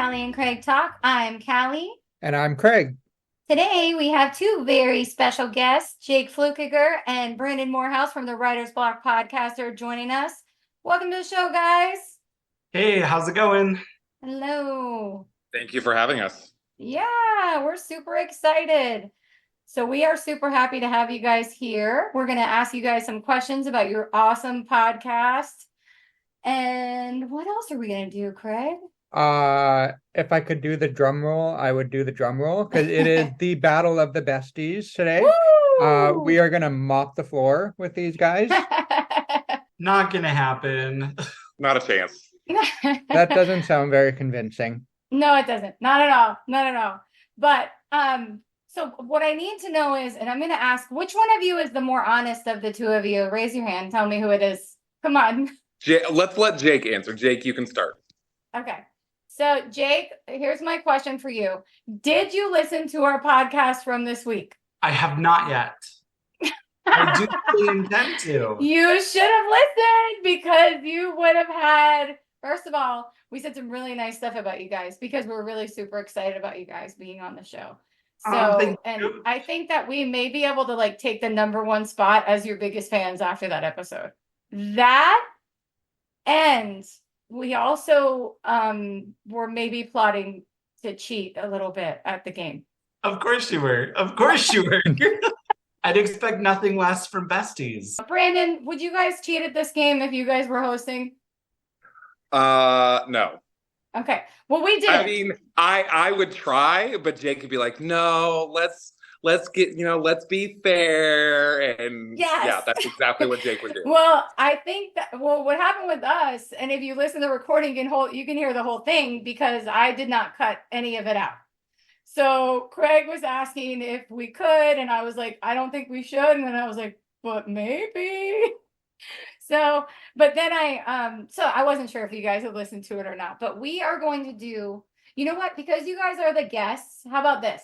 Cali and Craig Talk. I'm Cali. And I'm Craig. Today we have two very special guests, Jake Flukiger and Brandon Morehouse from the Writer's Block podcast are joining us. Welcome to the show, guys. Hey, how's it going? Hello. Thank you for having us. Yeah, we're super excited. So we are super happy to have you guys here. We're going to ask you guys some questions about your awesome podcast. And what else are we going to do, Craig? If I could do the drum roll, I would do the drum roll because it is the battle of the besties today. Woo! We are gonna mop the floor with these guys. Not gonna happen. Not a chance. That doesn't sound very convincing. No, it doesn't. Not at all. Not at all. But so what I need to know is, and I'm going to ask, which one of you is the more honest of the two of you? Raise your hand. Tell me who it is. Come on. Let's let Jake answer. Jake, you can start. Okay. So Jake, here's my question for you. Did you listen to our podcast from this week? I have not yet. I do really intend to. You should have listened because you would have had, first of all, we said some really nice stuff about you guys because we're really super excited about you guys being on the show. So, and you. I think that we may be able to like take the #1 spot as your biggest fans after that episode. That, and we also were maybe plotting to cheat a little bit at the game. Of course you were. Of course you were. I'd expect nothing less from Besties. Brandon, would you guys cheat at this game if you guys were hosting? No. Okay. Well, we did. I mean, I would try, but Jake could be like, no, let's be fair. And Yes. Yeah, that's exactly what Jake would do. Well, I think that what happened with us, and if you listen to the recording, you can hear the whole thing because I did not cut any of it out. So Craig was asking if we could, and I was like, I don't think we should. And then I was like, but maybe. So, but then I wasn't sure if you guys had listened to it or not, but we are going to do, you know what? Because you guys are the guests, how about this?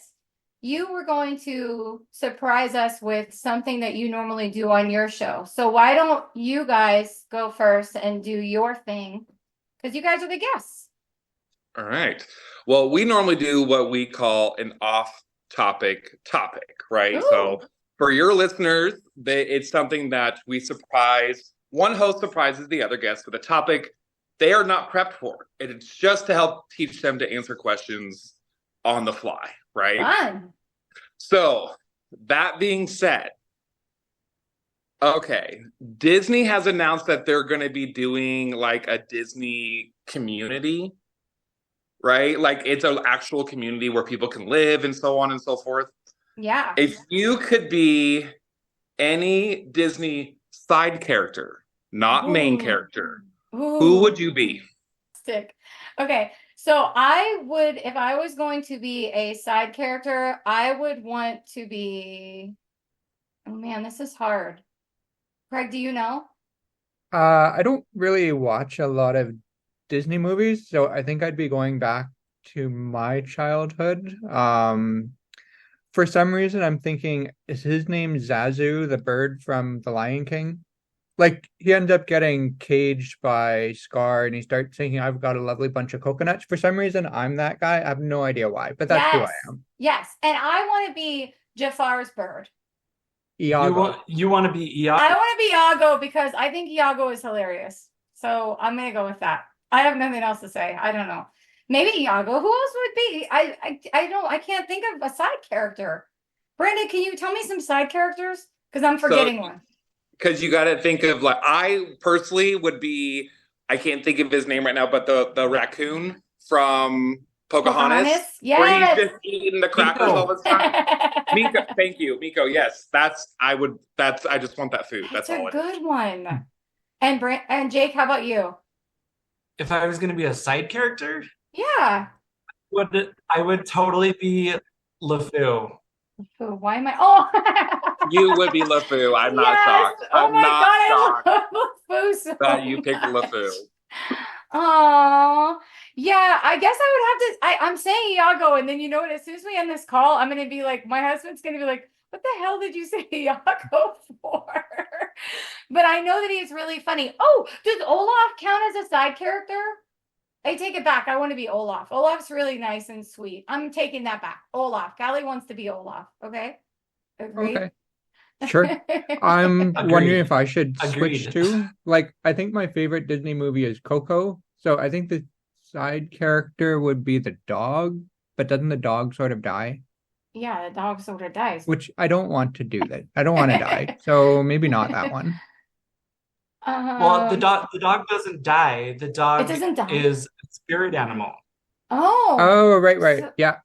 You were going to surprise us with something that you normally do on your show. So why don't you guys go first and do your thing? Because you guys are the guests. All right. Well, we normally do what we call an off-topic, right? Ooh. So for your listeners, it's something that we surprise. One host surprises the other guest with a topic they are not prepped for. It's just to help teach them to answer questions on the fly, right? Fun. So that being said, okay, Disney has announced that they're going to be doing like a Disney community, right? Like it's an actual community where people can live and so on and so forth. Yeah. If you could be any Disney side character, not main character, who would you be? Okay, so I would, if I was going to be a side character, I would want to be, oh man, this is hard. Craig, do you know? I don't really watch a lot of Disney movies, so I think I'd be going back to my childhood. For some reason, I'm thinking, is his name Zazu, the bird from The Lion King? Like, he ends up getting caged by Scar, and he starts singing, I've got a lovely bunch of coconuts. For some reason, I'm that guy. I have no idea why, but that's who I am. Yes, and I want to be Jafar's bird. Iago. You want to be Iago? I want to be Iago because I think Iago is hilarious. So I'm going to go with that. I have nothing else to say. I don't know. Maybe Iago. Who else would be? I can't think of a side character. Brandon, can you tell me some side characters? Because I'm forgetting one. Because you got to think of like, I personally would be, I can't think of his name right now, but the raccoon from Pocahontas. Yes. Where he's just eating the crackers all the time. Miko, thank you. Miko, yes. I just want that food. That's all. That's a good one. And Jake, how about you? If I was going to be a side character? Yeah. I would totally be LeFou. Why am I? Oh, you would be LeFou. I'm not shocked. Oh I'm my not God, shocked I love LeFou so that you picked LeFou. Oh, yeah. I guess I would have to. I'm saying Iago, and then you know what? As soon as we end this call, I'm gonna be like, my husband's gonna be like, "What the hell did you say Iago for?" But I know that he's really funny. Oh, does Olaf count as a side character? I take it back. I want to be Olaf. Olaf's really nice and sweet. I'm taking that back. Olaf. Callie wants to be Olaf. Okay. Agreed. Okay, sure. I'm Agreed. wondering if I should switch Agreed. to, like, I think my favorite Disney movie is Coco. So I think the side character would be the dog, but doesn't the dog sort of die? Yeah, the dog sort of dies. Which I don't want to do that. I don't want to die. So maybe not that one. Well, the dog doesn't die. The dog doesn't die. is a spirit animal. Oh. Oh, right. So- Yeah.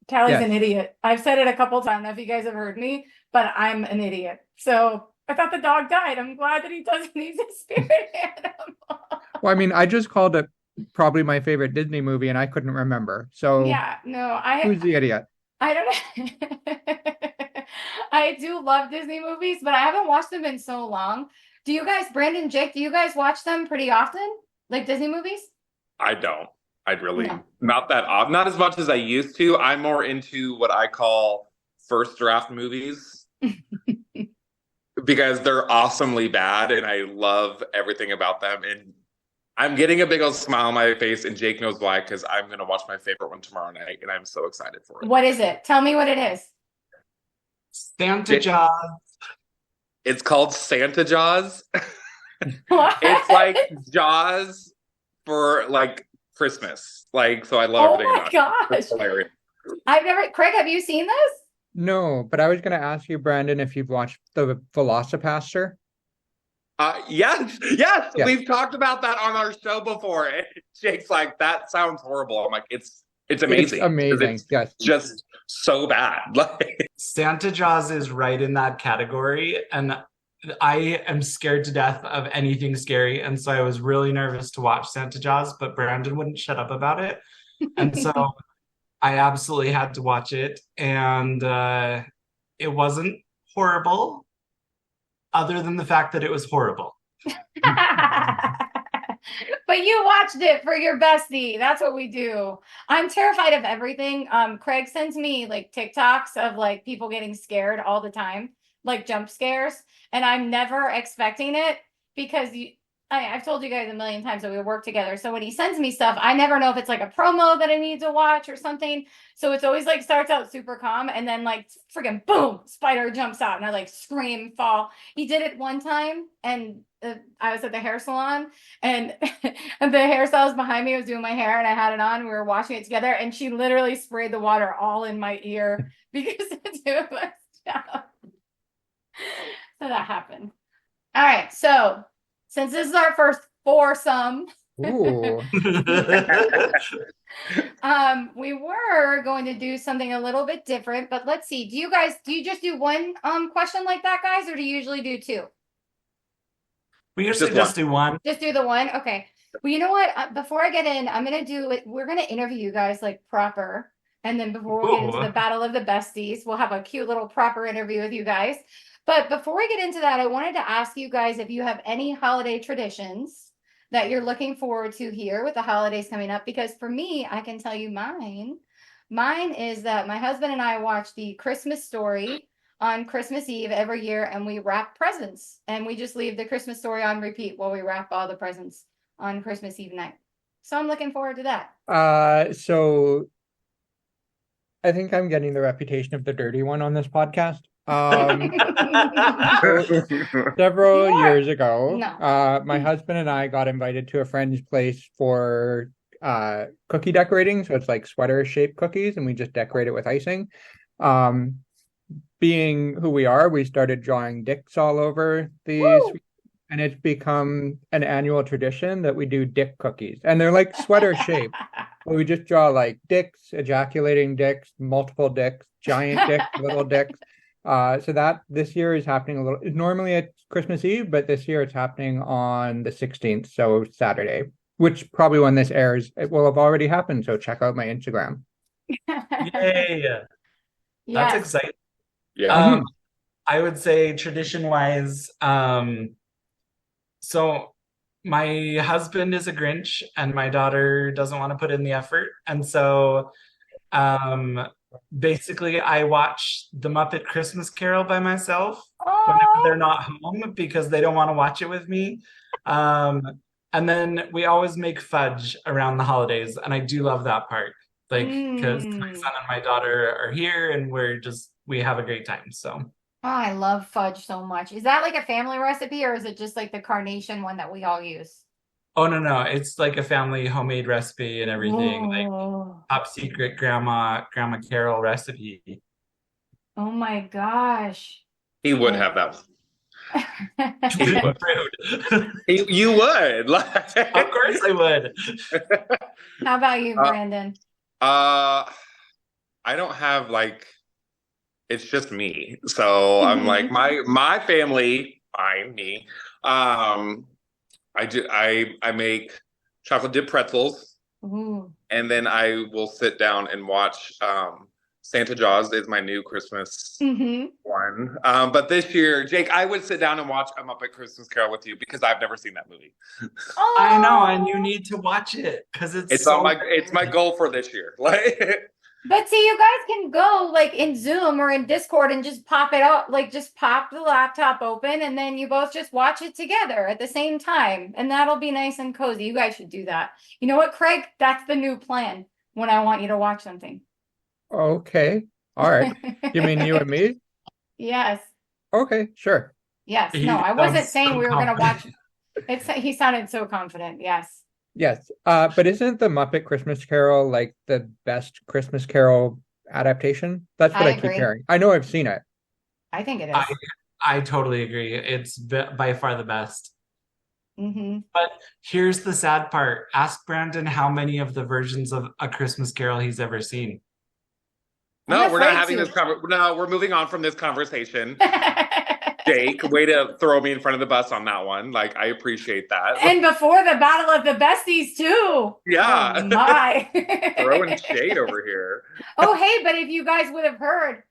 Callie's Yes. an idiot. I've said it a couple times. I don't know if you guys have heard me, but I'm an idiot. So I thought the dog died. I'm glad that he doesn't. He's a spirit animal. Well, I mean, I just called it probably my favorite Disney movie and I couldn't remember. So Yeah, no, who's the idiot? I don't know. I do love Disney movies, but I haven't watched them in so long. Do you guys, Brandon, Jake, do you guys watch them pretty often? Like Disney movies? I don't. I'd really No. not that off, not as much as I used to. I'm more into what I call first draft movies because they're awesomely bad and I love everything about them. And I'm getting a big old smile on my face, and Jake knows why, because I'm gonna watch my favorite one tomorrow night, and I'm so excited for it. What is it? Tell me what it is. Santa Jaws. It's called Santa Jaws. What? It's like Jaws for like Christmas. Like, so I love Oh everything my about it. gosh. It's hilarious. Craig, have you seen this? No, but I was going to ask you, Brandon, if you've watched The Velocipaster. Yes, Yeah. we've talked about that on our show before. And Jake's like, that sounds horrible. I'm like, it's amazing. It's amazing. It's Yes. just so bad. Like, Santa Jaws is right in that category, and I am scared to death of anything scary, and so I was really nervous to watch Santa Jaws, but Brandon wouldn't shut up about it, and so I absolutely had to watch it, and it wasn't horrible, other than the fact that it was horrible. But you watched it for your bestie. That's what we do. I'm terrified of everything. Craig sends me like TikToks of like people getting scared all the time, like jump scares, and I'm never expecting it because I've told you guys a million times that we work together. So when he sends me stuff, I never know if it's like a promo that I need to watch or something. So it's always like starts out super calm and then like freaking boom, spider jumps out and I like scream, fall. He did it one time and I was at the hair salon and, and the hairstylist behind me was doing my hair and I had it on. We were washing it together and she literally sprayed the water all in my ear because the two of us jumped. So that happened. All right. So since this is our first foursome, Ooh. we were going to do something a little bit different, but let's see. Do you just do one question like that, guys, or do you usually do two? We usually Just just do one. Just do the one? Okay. Well, you know what? Before I get in, I'm going to do it. We're going to interview you guys like proper. And then before we get into Ooh. the battle of the besties, we'll have a cute little proper interview with you guys. But before we get into that, I wanted to ask you guys if you have any holiday traditions that you're looking forward to here with the holidays coming up. Because for me, I can tell you mine. Mine is that my husband and I watch the Christmas Story on Christmas Eve every year, and we wrap presents. And we just leave the Christmas Story on repeat while we wrap all the presents on Christmas Eve night. So I'm looking forward to that. So I think I'm getting the reputation of the dirty one on this podcast. Several You are. years ago, No. my husband and I got invited to a friend's place for cookie decorating. So it's like sweater-shaped cookies, and we just decorate it with icing. Being who we are, we started drawing dicks all over these, Woo! and it's become an annual tradition that we do dick cookies, and they're like sweater-shaped. We just draw like dicks, ejaculating dicks, multiple dicks, giant dicks, little dicks. So that this year is happening normally at Christmas Eve, but this year it's happening on the 16th, so Saturday, which probably when this airs, it will have already happened. So check out my Instagram. Yay! That's Yes. exciting. yeah. I would say tradition-wise, so my husband is a Grinch and my daughter doesn't want to put in the effort. And so basically I watch The Muppet Christmas Carol by myself whenever Oh, they're not home because they don't want to watch it with me. And And then we always make fudge around the holidays, and I do love that part. Like, because my Mm. son and my daughter are here, and we have a great time. So, Oh, I love fudge so much. Is that like a family recipe or is it just like the carnation one that we all use? oh no, it's like a family homemade recipe and everything, like Oh, top secret Grandma Carol recipe. oh my gosh. He would have that one. He would. Rude. You would. Of course I would. How about you, Brandon? I don't have like, it's just me. So I'm like my family, me. I make chocolate dip pretzels, Ooh. and then I will sit down and watch Santa Jaws is my new Christmas one. But this year, Jake, I would sit down and watch A Muppet Christmas Carol with you because I've never seen that movie. Oh, I know, and you need to watch it because it's so it's my goal for this year. Like, but see, you guys can go like in Zoom or in Discord and just pop it up, like just pop the laptop open and then you both just watch it together at the same time. And that'll be nice and cozy. You guys should do that. You know what, Craig? That's the new plan when I want you to watch something. Okay. All right. You mean you and me? Yes. Okay, sure. Yes. He No, I wasn't sounds saying so we were going to watch. confident. He sounded so confident. Yes. Yes. But isn't the Muppet Christmas Carol like the best Christmas Carol adaptation? That's what I I keep agree. hearing. I know I've seen it. I think it is. I totally agree. It's by far the best. Mm-hmm. But here's the sad part. Ask Brandon how many of the versions of A Christmas Carol he's ever seen. no, I'm we're not afraid having to. this No, we're moving on from this conversation. Jake, way to throw me in front of the bus on that one. Like, I appreciate that. And before the Battle of the Besties, too. Yeah. Oh, my. Throwing shade over here. Oh, hey, but if you guys would have heard,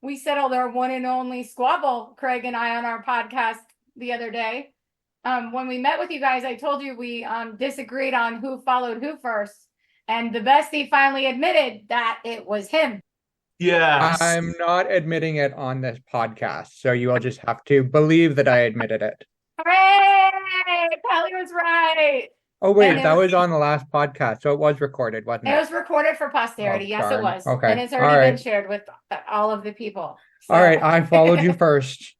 we settled our one and only squabble, Craig and I, on our podcast the other day. When we met with you guys, I told you we disagreed on who followed who first. And the bestie finally admitted that it was him. Yes. I'm not admitting it on this podcast, so you all just have to believe that I admitted it. Hooray! Kelly was right. Oh, wait, And it that was- was on the last podcast, so it was recorded, wasn't It it? was recorded for posterity. Oh, Yes, it darn. was. Okay. And it's All already been right. shared with all of the people. So All right, I followed you first.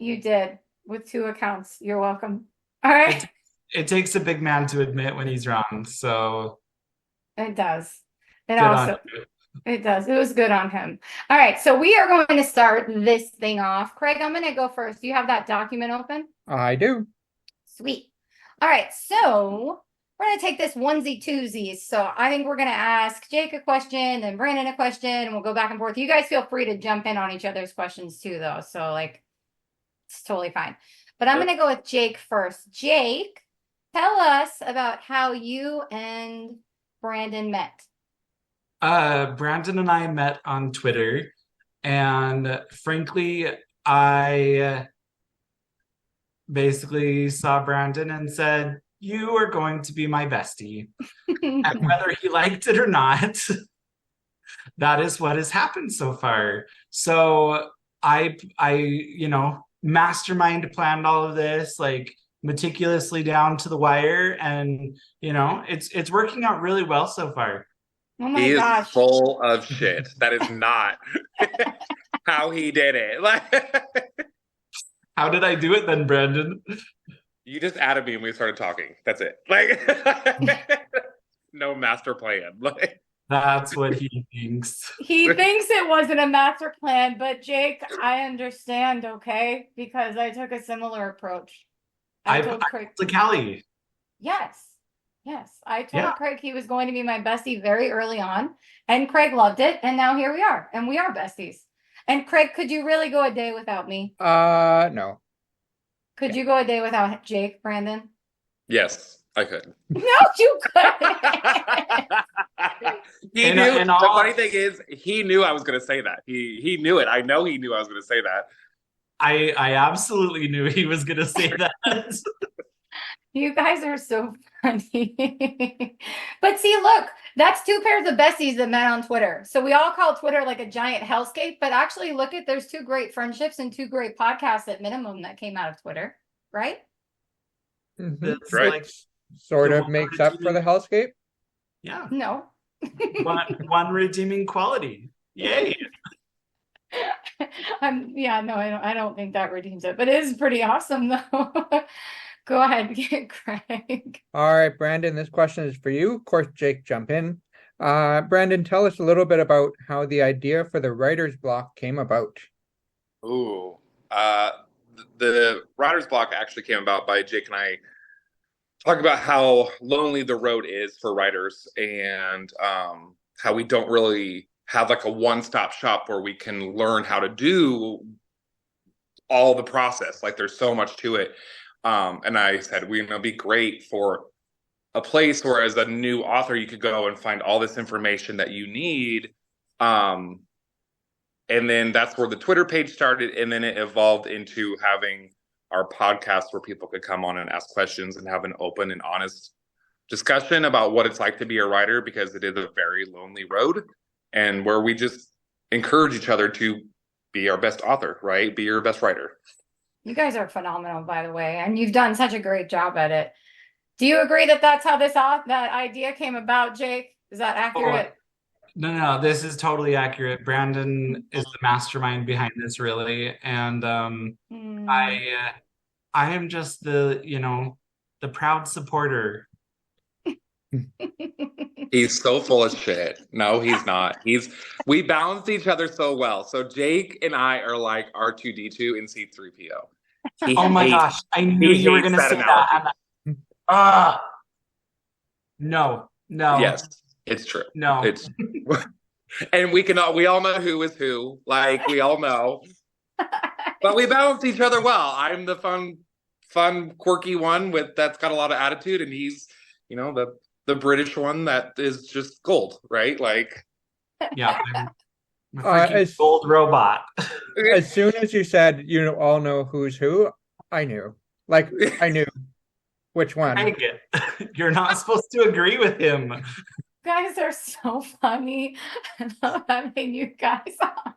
you did with 2 accounts. You're welcome. All right. It takes a big man to admit when he's wrong. So It does. It good on also you. it does. It was good on him. All right, so we are going to start this thing off. Craig, I'm going to go first. Do you have that document open? I do. Sweet. All right, so we're going to take this onesie twosies. So I think we're going to ask Jake a question, then Brandon a question, and we'll go back and forth. You guys feel free to jump in on each other's questions too, though. So like, it's totally fine. But I'm going to go with Jake first. Jake, tell us about how you and Brandon met. Brandon and I met on Twitter, and frankly, I basically saw Brandon and said, "You are going to be my bestie." And whether he liked it or not, that is what has happened so far. So I mastermind planned all of this, like meticulously down to the wire, and it's working out really well so far. Oh my He is gosh. full of shit. That is not how he did it. How did I do it then, Brandon? You just added me and we started talking. That's it. Like, no master plan. Like, That's what he thinks. He thinks it wasn't a master plan, but Jake, I understand, okay? Because I took a similar approach. I told Craig. To Cali. Yes. I told Yeah. Craig he was going to be my bestie very early on, and Craig loved it, and now here we are, and we are besties. And Craig, could you really go a day without me? No. Could you go a day without Jake, Brandon? yes, I could. No, you couldn't. He And- knew. and The all- funny thing is, he knew I was going to say that. He knew it. I know he knew I was going to say that. I absolutely knew he was going to say that. You guys are so funny. But see, look, that's 2 pairs of besties that met on Twitter. So we all call Twitter like a giant hellscape, but actually look at there's 2 great friendships and 2 great podcasts at minimum that came out of Twitter, right? That's Right. like, Sort the of one makes up for the redeeming- hellscape. yeah, No. one redeeming quality. Yay. Yeah, no, I don't think that redeems it, but it is pretty awesome though. Go ahead, Craig. All right, Brandon, this question is for you. Of course, Jake, jump in. Brandon, tell us a little bit about how the idea for the writer's block came about. Ooh. Uh, the writer's block actually came about by Jake and I talking about how lonely the road is for writers, and how we don't really have like a one-stop shop where we can learn how to do all the process. Like there's so much to it. And I said, it'd be great for a place where as a new author, you could go and find all this information that you need. And then that's where the Twitter page started. And then it evolved into having our podcast where people could come on and ask questions and have an open and honest discussion about what it's like to be a writer, because it is a very lonely road, and where we just encourage each other to be our best author, right? Be your best writer. You guys are phenomenal, by the way, and you've done such a great job at it. Do you agree that that's how that idea came about, Jake? Is that accurate? No, this is totally accurate. Brandon is the mastermind behind this, really, and I am just the proud supporter. He's so full of shit. No, he's not. We balance each other so well. So Jake and I are like R2D2 and C3PO. Oh my gosh, I knew you were going to say that. No. Yes, it's true. No. It's and we all know who is who. Like we all know. But we balance each other well. I'm the fun, quirky one that's got a lot of attitude, and he's, the British one that is just gold, right? Like, yeah, I'm a freaking gold robot. As soon as you said you all know who's who, I knew. Like, I knew which one. Craig, you're not supposed to agree with him. You guys are so funny. I love having you guys on.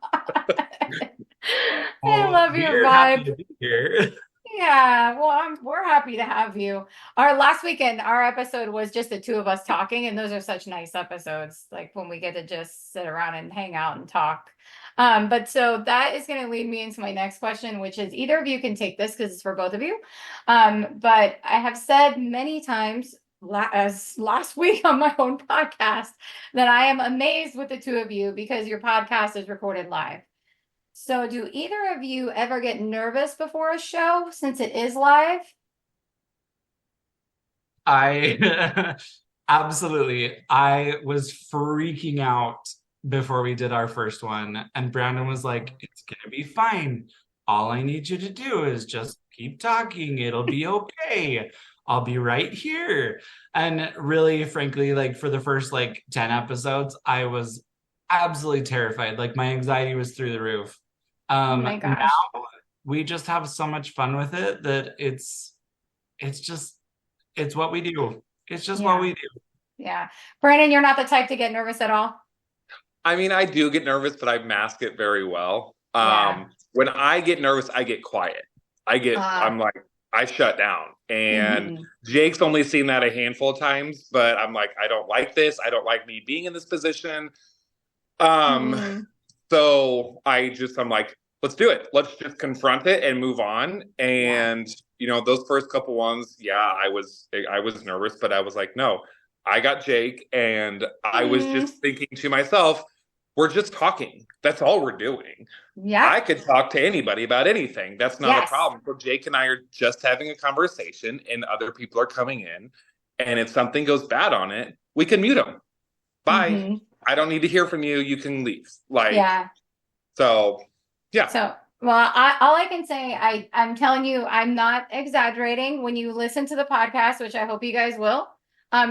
I love your happy vibe. to be here. Yeah, well, we're happy to have you. Our last weekend, our episode was just the two of us talking, and those are such nice episodes, like when we get to just sit around and hang out and talk. But so that is going to lead me into my next question, which is either of you can take this because it's for both of you. But I have said many times, as last week on my own podcast, that I am amazed with the two of you because your podcast is recorded live. So do either of you ever get nervous before a show since it is live? I absolutely. I was freaking out before we did our first one, and Brandon was like, "It's gonna be fine. All I need you to do is just keep talking. It'll be okay. I'll be right here." And really, frankly, like for the first 10 episodes, I was absolutely terrified. Like my anxiety was through the roof. Oh my gosh. Now we just have so much fun with it that it's what we do. It's just what we do. Yeah. Brandon, you're not the type to get nervous at all? I mean, I do get nervous, but I mask it very well. Yeah. When I get nervous, I get quiet. I'm like, I shut down. And Jake's only seen that a handful of times, but I'm like, I don't like this. I don't like me being in this position. So I'm like, let's do it. Let's just confront it and move on. And, those first couple ones, I was nervous, but I was like, no, I got Jake. And I was just thinking to myself, we're just talking. That's all we're doing. Yeah. I could talk to anybody about anything. That's not a problem. So Jake and I are just having a conversation, and other people are coming in. And if something goes bad on it, we can mute them. Bye. I don't need to hear from you. You can leave. So, yeah. So, well, all I can say, I'm telling you, I'm not exaggerating. When you listen to the podcast, which I hope you guys will,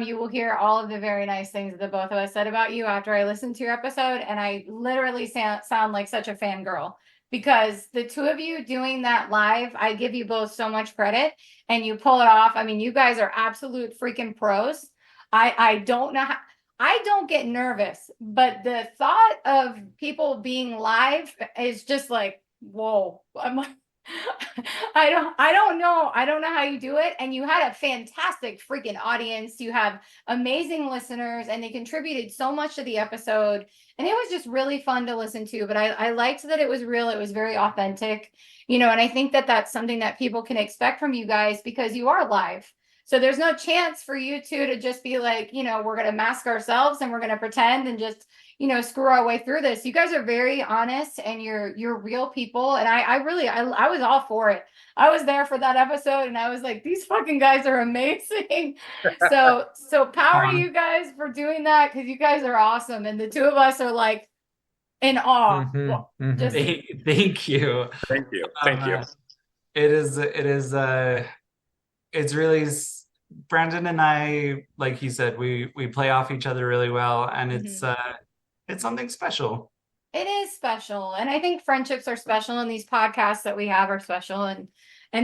you will hear all of the very nice things that the both of us said about you after I listened to your episode. And I literally sound like such a fangirl because the two of you doing that live, I give you both so much credit and you pull it off. I mean, you guys are absolute freaking pros. I don't know how. I don't get nervous, but the thought of people being live is just like, whoa. I'm like, I don't know. I don't know how you do it. And you had a fantastic freaking audience. You have amazing listeners and they contributed so much to the episode. And it was just really fun to listen to. But I liked that it was real. It was very authentic, and I think that that's something that people can expect from you guys because you are live. So there's no chance for you two to just be like, we're going to mask ourselves and we're going to pretend and just, screw our way through this. You guys are very honest and you're real people. And I was all for it. I was there for that episode and I was like, these fucking guys are amazing. So power to you guys for doing that because you guys are awesome. And the two of us are like in awe. Just Thank you. Thank you. Thank you. It's really Brandon and I, like he said, we play off each other really well, and it's something special. It is special, and I think friendships are special, and these podcasts that we have are special, and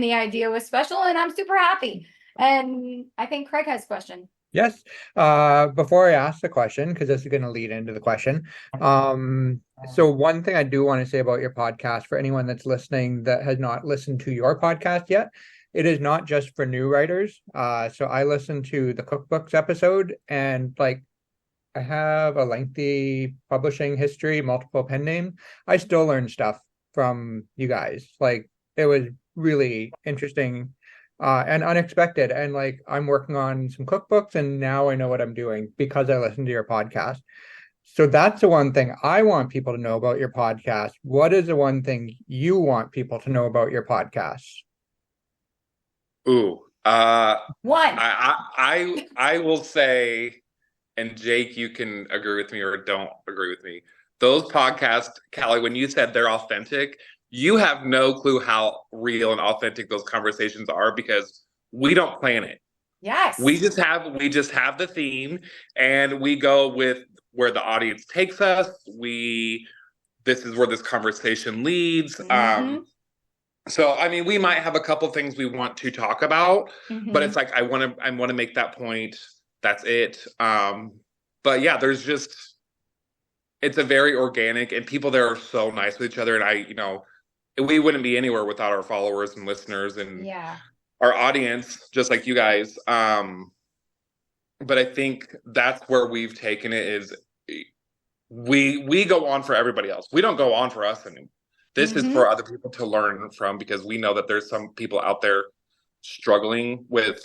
the idea was special, and I'm super happy. And I think Craig has a question. Yes. Before I ask the question, because this is going to lead into the question. So one thing I do want to say about your podcast for anyone that's listening that has not listened to your podcast yet, it is not just for new writers. So I listened to the cookbooks episode and I have a lengthy publishing history, multiple pen names. I still learn stuff from you guys. It was really interesting and unexpected. And I'm working on some cookbooks and now I know what I'm doing because I listened to your podcast. So that's the one thing I want people to know about your podcast. What is the one thing you want people to know about your podcast? Ooh, One. I will say, and Jake, you can agree with me or don't agree with me. Those podcasts, Cali, when you said they're authentic, you have no clue how real and authentic those conversations are because we don't plan it. Yes. We just have the theme and we go with where the audience takes us. This is where this conversation leads. So, I mean, we might have a couple things we want to talk about, but it's I want to make that point. That's it. But yeah, it's a very organic and people there are so nice with each other. And we wouldn't be anywhere without our followers and listeners and our audience, just like you guys. But I think that's where we've taken it is we go on for everybody else. We don't go on for us anymore. This is for other people to learn from because we know that there's some people out there struggling with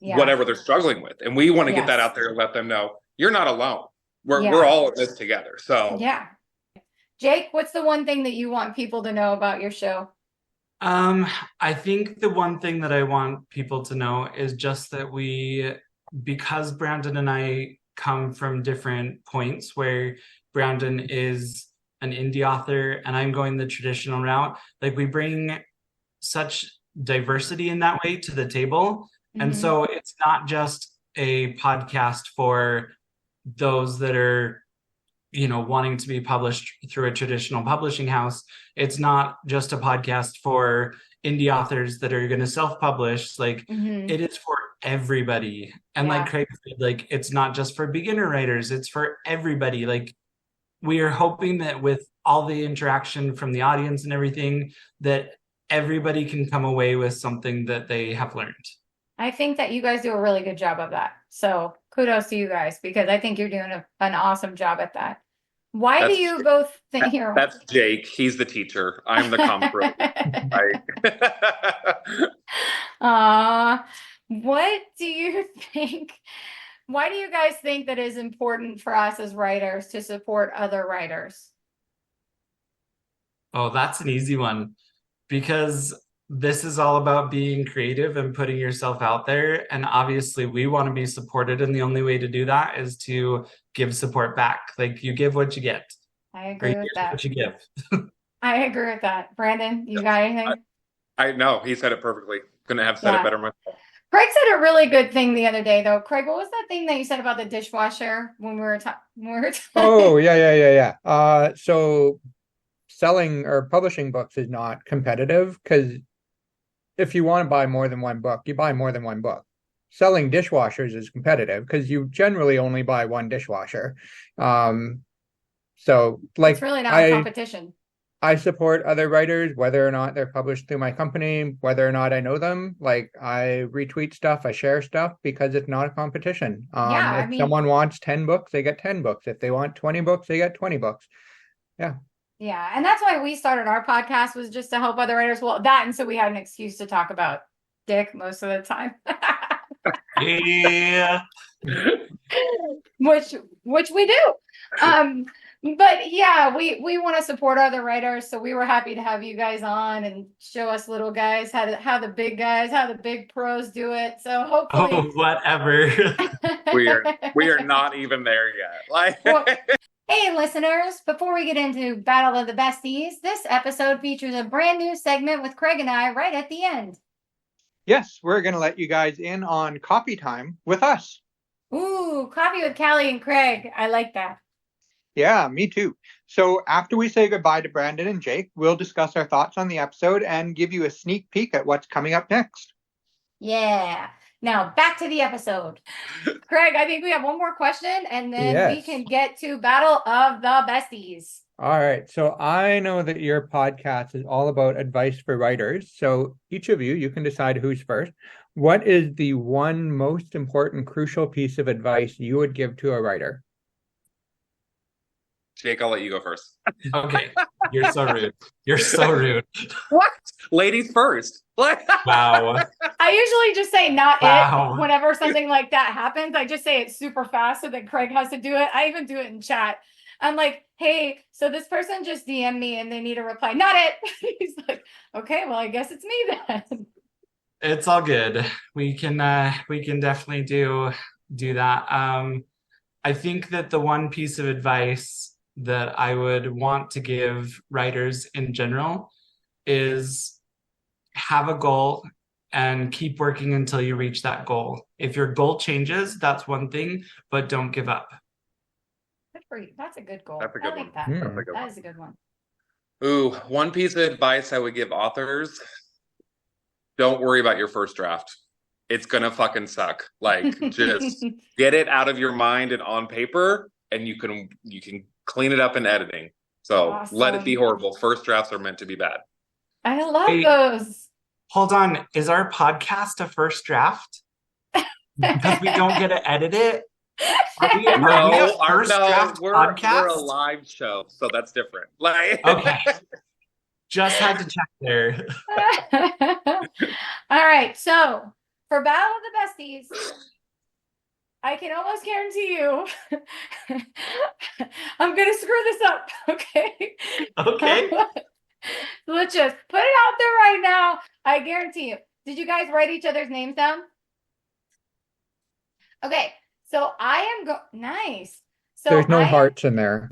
whatever they're struggling with. And we want to get that out there and let them know you're not alone. We're all in this together. So Jake, what's the one thing that you want people to know about your show? I think the one thing that I want people to know is just that because Brandon and I come from different points where Brandon is an indie author and I'm going the traditional route, we bring such diversity in that way to the table. And so it's not just a podcast for those that are, wanting to be published through a traditional publishing house. It's not just a podcast for indie authors that are going to self-publish. It is for everybody. And like Craig said, it's not just for beginner writers, it's for everybody. We are hoping that with all the interaction from the audience and everything, that everybody can come away with something that they have learned. I think that you guys do a really good job of that. So kudos to you guys because I think you're doing an awesome job at that. Why do you both think here? That's Jake. He's the teacher. I'm the comic relief. What do you think? Why do you guys think that is important for us as writers to support other writers? Oh, that's an easy one because this is all about being creative and putting yourself out there. And obviously we want to be supported. And the only way to do that is to give support back. You give what you get. I agree with that. What you give. I agree with that. Brandon, you got anything? I know he said it perfectly. Couldn't have said it better myself. Craig said a really good thing the other day, though. Craig, what was that thing that you said about the dishwasher when we were talking? Oh, yeah. So selling or publishing books is not competitive because if you want to buy more than one book, you buy more than one book. Selling dishwashers is competitive because you generally only buy one dishwasher. So it's really not a competition. I agree with that. Brandon, you got anything? I know he said it perfectly. Couldn't have said it better myself. It's really not a competition. I support other writers, whether or not they're published through my company, whether or not I know them. Like I retweet stuff, I share stuff because it's not a competition. Yeah, I If mean, someone wants 10 books, they get 10 books. If they want 20 books, they get 20 books. Yeah. yeah, and that's why we started our podcast, was just to help other writers. Well, that, and so we had an excuse to talk about dick most of the time. Yeah. which we do. But yeah, we want to support other writers, so we were happy to have you guys on and show us little guys how the big guys, how the big pros do it. So hopefully, Oh, whatever. We are not even there yet. Like, Well, hey, listeners, before we get into Battle of the Besties, this episode features a brand new segment with Craig and I right at the end. Yes, we're going to let you guys in on copy time with us. Ooh, coffee with Cali and Craig. I like that. Yeah, me too. So after we say goodbye to Brandon and Jake, we'll discuss our thoughts on the episode and give you a sneak peek at what's coming up next. Yeah. Now back to the episode. Craig, I think we have one more question and then we Yes. can get to Battle of the Besties. All right. So I know that your podcast is all about advice for writers. So each of you can decide who's first. What is the one most important, crucial piece of advice you would give to a writer? Jake, I'll let you go first. Okay. You're so rude. You're so rude. What? Ladies first. Like, Wow. I usually just say not Wow. it whenever something like that happens. I just say it super fast so that Craig has to do it. I even do it in chat. I'm like, hey, so this person just DM'd me and they need a reply. Not it. He's like, okay, well, I guess it's me then. It's all good. We can definitely do that. I think that the one piece of advice that I would want to give writers in general is have a goal and keep working until you reach that goal. If your goal changes, that's one thing, but don't give up. Good for you. That's a good goal. That's a good I like one. that. Hmm. That's a good That one. is a good one. Ooh, one piece of advice I would give authors: don't worry about your first draft. It's gonna fucking suck. Like, just get it out of your mind and on paper, and you can clean it up in editing. So let it be Awesome. horrible. First drafts are meant to be bad. I love Wait. those. Hold on. Is our podcast a first draft? Because we don't get to edit it? Are we a first draft we're podcast? a live show, so that's different. Like, Okay. Just had to check there. All right, so for Battle of the Besties, I can almost guarantee you I'm gonna screw this up, okay? Okay. Let's just put it out there right now. I guarantee you. Did you guys write each other's names down? Okay, so I am nice. So There's no I hearts in there.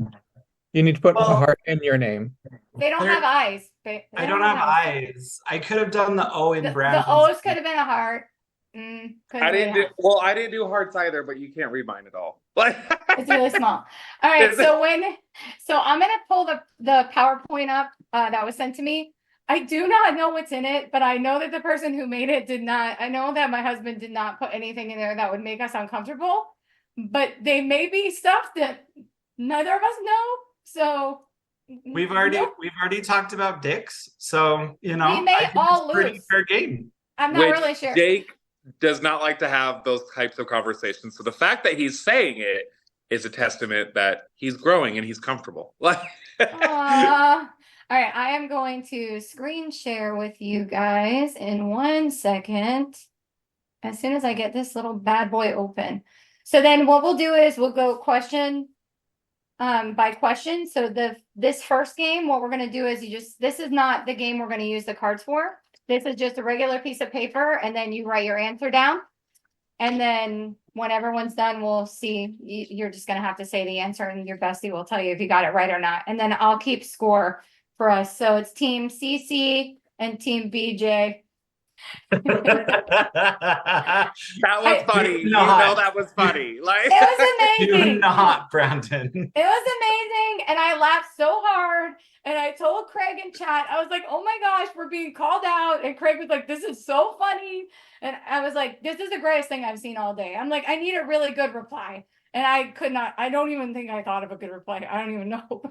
You need to put a Well, heart in your name. They don't There- have eyes. I don't have eyes. I could have done the O in The Brandon's. O's could have been a heart. I didn't do hearts either, but you can't read mine at all. Like, It's really small. All right, so I'm gonna pull the PowerPoint up that was sent to me. I do not know what's in it, but I know that the person who made it did not. I know that my husband did not put anything in there that would make us uncomfortable, but they may be stuff that neither of us know. So We've already talked about dicks, so We may I think all it's pretty lose. fair game. I'm not which really sure. Jake does not like to have those types of conversations. So the fact that he's saying it is a testament that he's growing and he's comfortable. Like, All right, I am going to screen share with you guys in 1 second. As soon as I get this little bad boy open. So then what we'll do is we'll go question by question. So this first game, what we're going to do is this is not the game we're going to use the cards for. This is just a regular piece of paper, and then you write your answer down. And then when everyone's done, we'll see. You're just going to have to say the answer, and your bestie will tell you if you got it right or not. And then I'll keep score for us. So it's Team CC and Team BJ. that was funny. You not. know that was funny. Like, It was Do amazing. not, Brandon. It was amazing, and I laughed so hard. And I told Craig in chat, I was like, "Oh my gosh, we're being called out!" And Craig was like, "This is so funny." And I was like, "This is the greatest thing I've seen all day." I'm like, "I need a really good reply." And I don't even think I thought of a good reply. I don't even know.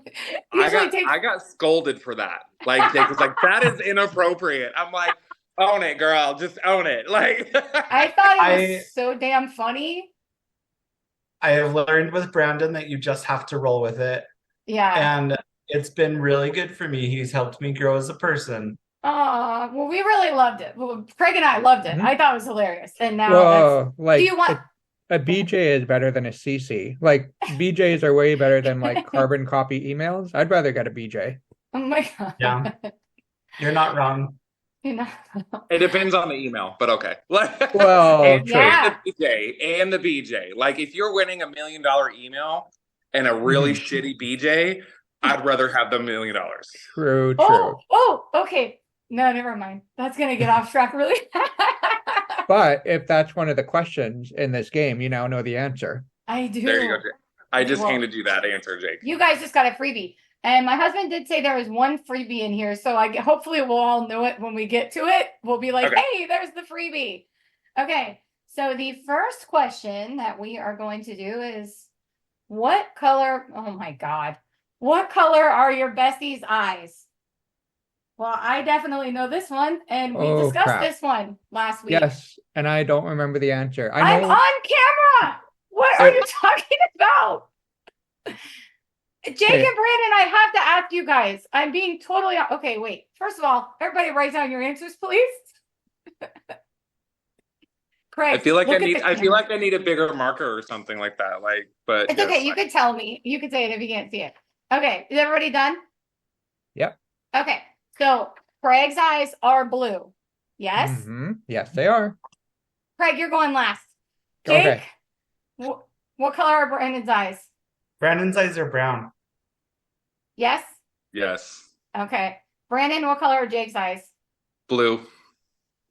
I got scolded for that. Like Jake was like, that is inappropriate. I'm like, own it, girl. Just own it. Like I thought it was so damn funny. I have learned with Brandon that you just have to roll with it. Yeah. And it's been really good for me. He's helped me grow as a person. Well, we really loved it. Well, Craig and I loved it. Mhm. I thought it was hilarious. And now Well, like do you want a BJ is better than a CC. Like BJs are way better than like carbon copy emails. I'd rather get a BJ. oh my god. Yeah. You're not wrong. You know. it depends on the email, but okay. Like Well, and, true. Yeah. and the BJ. Like if you're winning $1 million email and a really shitty BJ, I'd rather have the $1 million. True. Oh, okay. No, never mind. That's gonna get off track really. But if that's one of the questions in this game, you now know the answer. I do. There you go, Jake. I just Well, handed you that answer, Jake. You guys just got a freebie. And my husband did say there was one freebie in here. So hopefully we'll all know it when we get to it. We'll be like, Okay. hey, there's the freebie. Okay. So the first question that we are going to do is what color? Oh my God. What color are your besties' eyes? Well, I definitely know this one, and we Oh, discussed crap. this one last week. Yes, and I don't remember the answer. I I'm know. on camera. What are you talking about? Jake Okay. and Brandon, I have to ask you guys. I'm being totally okay. Wait. First of all, everybody write down your answers, please. Craig, I feel like look at the I feel camera. like I need a bigger marker or something like that. Like, but It's okay. You could tell me. You could say it if you can't see it. Okay. Is everybody done? Yep. Okay. So Craig's eyes are blue. Yes. Mhm. Yes, they are. Craig, you're going last. Jake, Okay. what color are Brandon's eyes? Brandon's eyes are brown. Yes. yes, Okay. Brandon, what color are Jake's eyes? blue.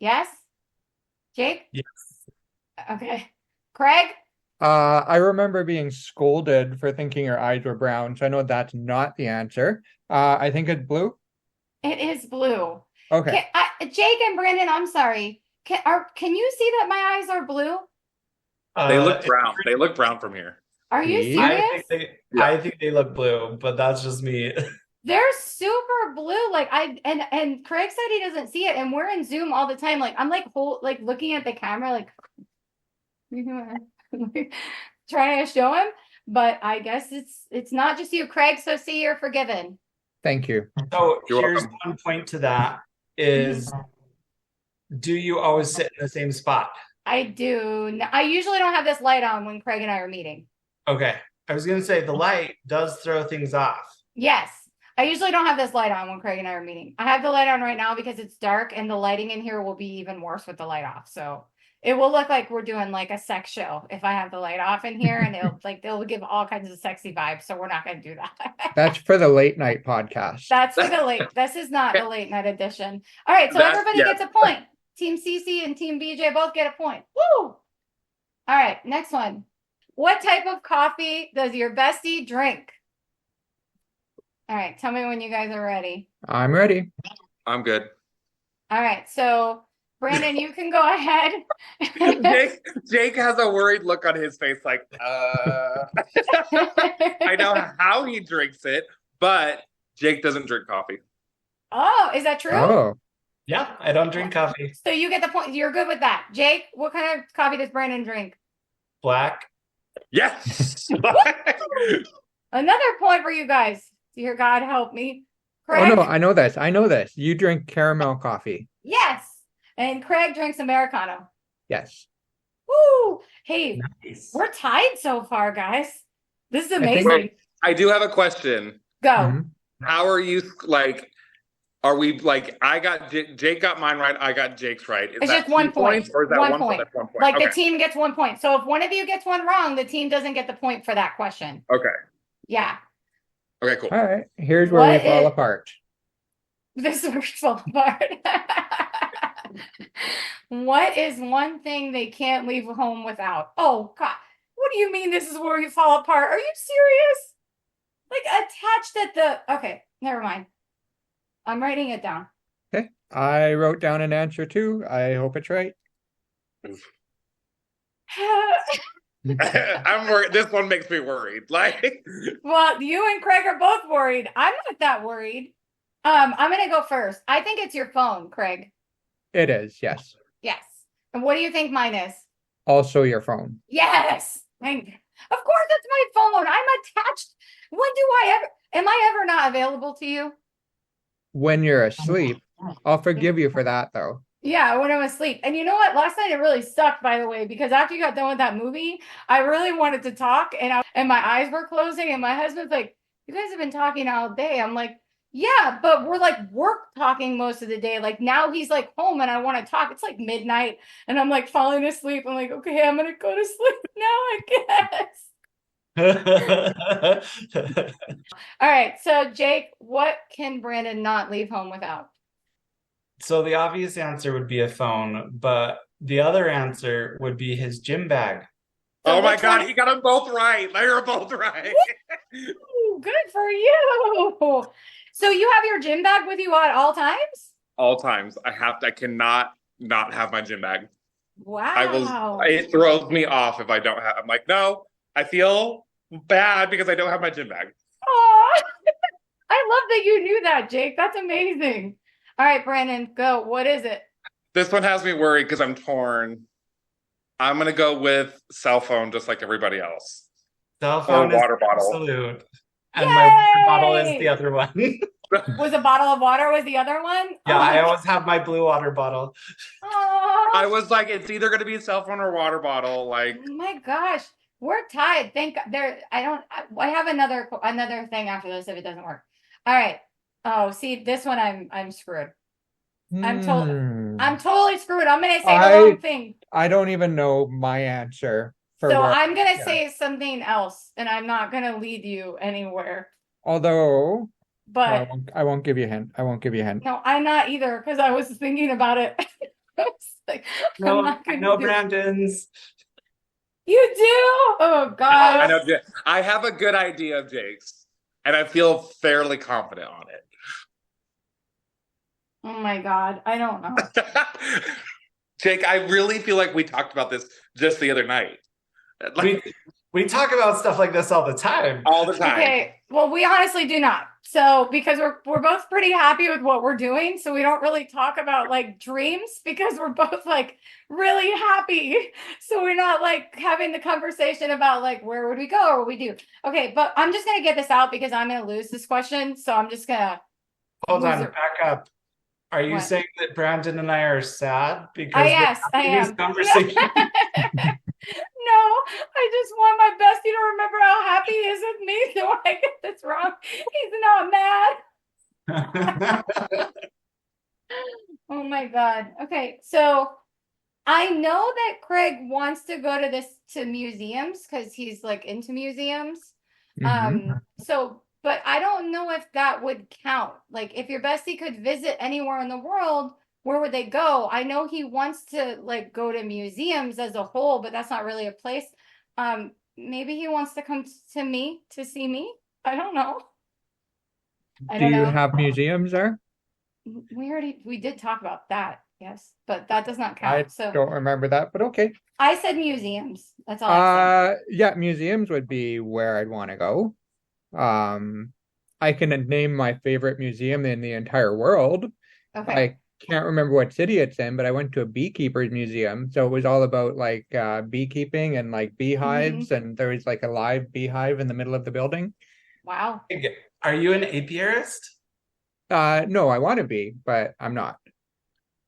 Yes. Jake? Yes. Okay. Craig? I remember being scolded for thinking your eyes were brown, so I know that's not the answer. I think it's blue. It is blue. Okay. Jake and Brandon, I'm sorry. Can you see that my eyes are blue? They look brown. They look brown from here. Are you Yeah. serious? I think they look blue, but that's just me. They're super blue. Like and Craig said he doesn't see it, and we're in Zoom all the time. Like I'm like looking at the camera, like trying to show him. But I guess it's not just you, Craig. So see, you're forgiven. Thank you. So You're here's welcome. one point to that is, do you always sit in the same spot? I do. I usually don't have this light on when Craig and I are meeting. Okay. I was going to say the light does throw things off. Yes. I usually don't have this light on when Craig and I are meeting. I have the light on right now because it's dark and the lighting in here will be even worse with the light off. So it will look like we're doing like a sex show if I have the light off in here, and they'll give all kinds of sexy vibes. So we're not going to do that. That's for the late night podcast. That's for the late. This is not the late night edition. All right. So That's- everybody yeah. gets a point. Team CC and Team BJ both get a point. Woo! All right. Next one. What type of coffee does your bestie drink? All right. Tell me when you guys are ready. I'm ready. I'm good. All right. So Brandon, you can go ahead. Jake has a worried look on his face, like, I know how he drinks it, but Jake doesn't drink coffee. Oh, is that true? Oh, Yeah, I don't drink coffee. So you get the point. You're good with that. Jake, what kind of coffee does Brandon drink? Black. Yes. Another point for you guys. Dear God, help me. oh Craig? no, I know this. I know this. You drink caramel coffee. Yes. And Craig drinks Americano. Yes. Woo! Hey, Nice. we're tied so far, guys. This is think- amazing. I do have a question. Go. Mhm. How are you like? Are we like? I got Jake got mine right. I got Jake's right. Is It's that just 1 2 point. points, or is that 1 1 point. That's 1 point. Like okay. the team gets 1 point. So if one of you gets one wrong, the team doesn't get the point for that question. Okay. Yeah. Okay. Cool. All right. Here's where What we fall is- apart. This is where we fall apart. What is one thing they can't leave home without? Oh God. What do you mean this is where we fall apart? Are you serious? Like attached at the okay, never mind. I'm writing it down. Okay. I wrote down an answer too. I hope it's right. I'm worried. This one makes me worried. Like, Well, you and Craig are both worried. I'm not that worried. I'm gonna go first. I think it's your phone, Craig. It is, yes. Yes. And what do you think mine is? Also your phone. Yes. Of course it's my phone. I'm attached. When do am I ever not available to you? When you're asleep, I'll forgive you for that though. Yeah, when I'm asleep. And you know what? Last night it really sucked, by the way, because after you got done with that movie, I really wanted to talk and my eyes were closing and my husband's like, "You guys have been talking all day." I'm like, "Yeah, but we're like work talking most of the day." Like now he's like home and I want to talk. It's like midnight and I'm like falling asleep. I'm like, "Okay, I'm gonna go to sleep now, I guess." All right, so Jake, what can Brandon not leave home without? So the obvious answer would be a phone, but the other answer would be his gym bag. So oh my which God, one- he got them both right. They were both right. Ooh, good for you. So you have your gym bag with you at all times? All times. I cannot not have my gym bag. Wow. It throws me off if I don't have, I'm like, no, I feel bad because I don't have my gym bag. Aw. I love that you knew that, Jake. That's amazing. All right, Brandon, go. What is it? This one has me worried because I'm torn. I'm going to go with cell phone just like everybody else. Cell phone Or is water bottle. absolute. And my water bottle is Yay! the other one. Was a bottle of water was the other one? Yeah, Oh, I always have my blue water bottle. I aw. was like, it's either going to be a cell phone or water bottle. Like, Oh my gosh. We're tied. Thank God. I have another thing after this if it doesn't work. All right. Oh, see, this one I'm screwed. I'm totally screwed. I'm gonna say the wrong thing. I don't even know my answer for So what, I'm gonna yeah. say something else, and I'm not gonna lead you anywhere. Although But I won't give you a hint. I won't give you a hint. no, I'm not either because I was thinking about it. I was like, I'm No, not gonna no do- Brandon's. You do? Oh I God. know I have a good idea of Jake's, and I feel fairly confident on it. Oh my God. I don't know. Jake, I really feel like we talked about this just the other night. Like, We talk about stuff like this all the time. all the time. Okay. Well, we honestly do not. So because we're both pretty happy with what we're doing, so we don't really talk about like dreams because we're both like really happy. So we're not like having the conversation about like where would we go or what we do. Okay, but I'm just gonna get this out because I'm gonna lose this question. So I'm just gonna Hold on, loser. back up. Are you What? saying that Brandon and I are sad because Yes, I having these am. conversations? No, I just want my bestie to remember how happy he is with me. So I get this wrong. He's not mad. Oh my God. Okay, so I know that Craig wants to go to museums because he's like into museums. So but I don't know if that would count. Like if your bestie could visit anywhere in the world, where would they go? I know he wants to like go to museums as a whole, but that's not really a place. Maybe he wants to come to me to see me. I don't know. Do you have museums there? We did talk about that, yes, but that does not I count. So don't remember that, but okay. I said museums. That's all I said. Yeah, museums would be where I'd want to go. I can name my favorite museum in the entire world. Okay. I can't remember what city it's in, but I went to a beekeeper's museum. So it was all about like beekeeping and like beehives, and there was like a live beehive in the middle of the building. Wow. Are you an apiarist? No, I want to be, but I'm not.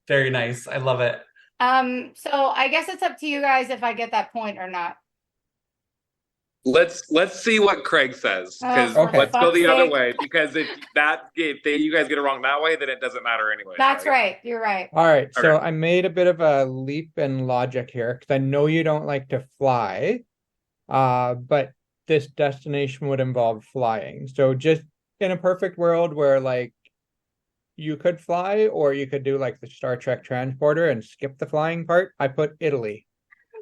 Very nice. I love it. So I guess it's up to you guys if I get that point or not. Let's see what Craig says, because Oh, for let's go the fuck's other sake. way. Because if you guys get it wrong that way, then it doesn't matter anyway. That's right. You're right. All right, so Okay. I made a bit of a leap in logic here because I know you don't like to fly, but this destination would involve flying. So just in a perfect world where like you could fly, or you could do like the Star Trek transporter and skip the flying part, I put Italy.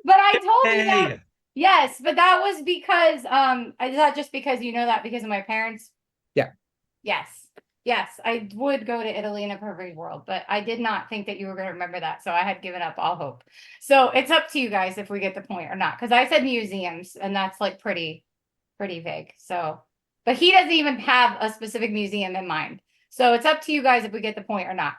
But I told you that. Hey, Yes, but that was because is that just because you know that because of my parents? Yeah. Yes. Yes, I would go to Italy in a perfect world, but I did not think that you were going to remember that. So I had given up all hope. So it's up to you guys if we get the point or not. Because I said museums, and that's like pretty vague. So, but he doesn't even have a specific museum in mind. So it's up to you guys if we get the point or not.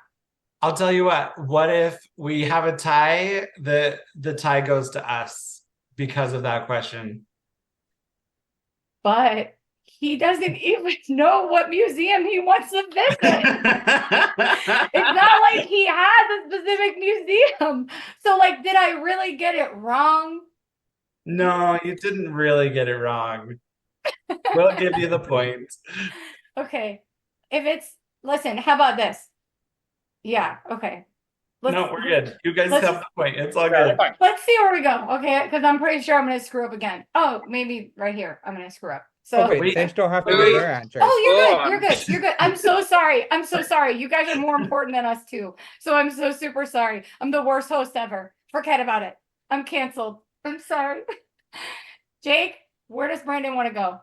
I'll tell you what if we have a tie, the tie goes to us because of that question. But he doesn't even know what museum he wants to visit. It's not like he has a specific museum. So, like, did I really get it wrong? No, you didn't really get it wrong. We'll give you the point. Okay. Listen, how about this? Yeah, okay. No, we're good. You guys let's- have the point. It's all Yeah, good. fine. Let's see where we go, okay? Because I'm pretty sure I'm going to screw up again. Oh, maybe right here. I'm going to screw up. So, Oh, wait, Wait. they still have to Wait. give their answer. oh, you're Hold good. on. You're good. You're good. I'm so sorry. I'm so sorry. You guys are more important than us too. So I'm so super sorry. I'm the worst host ever. Forget about it. I'm canceled. I'm sorry. Jake, where does Brandon want to go?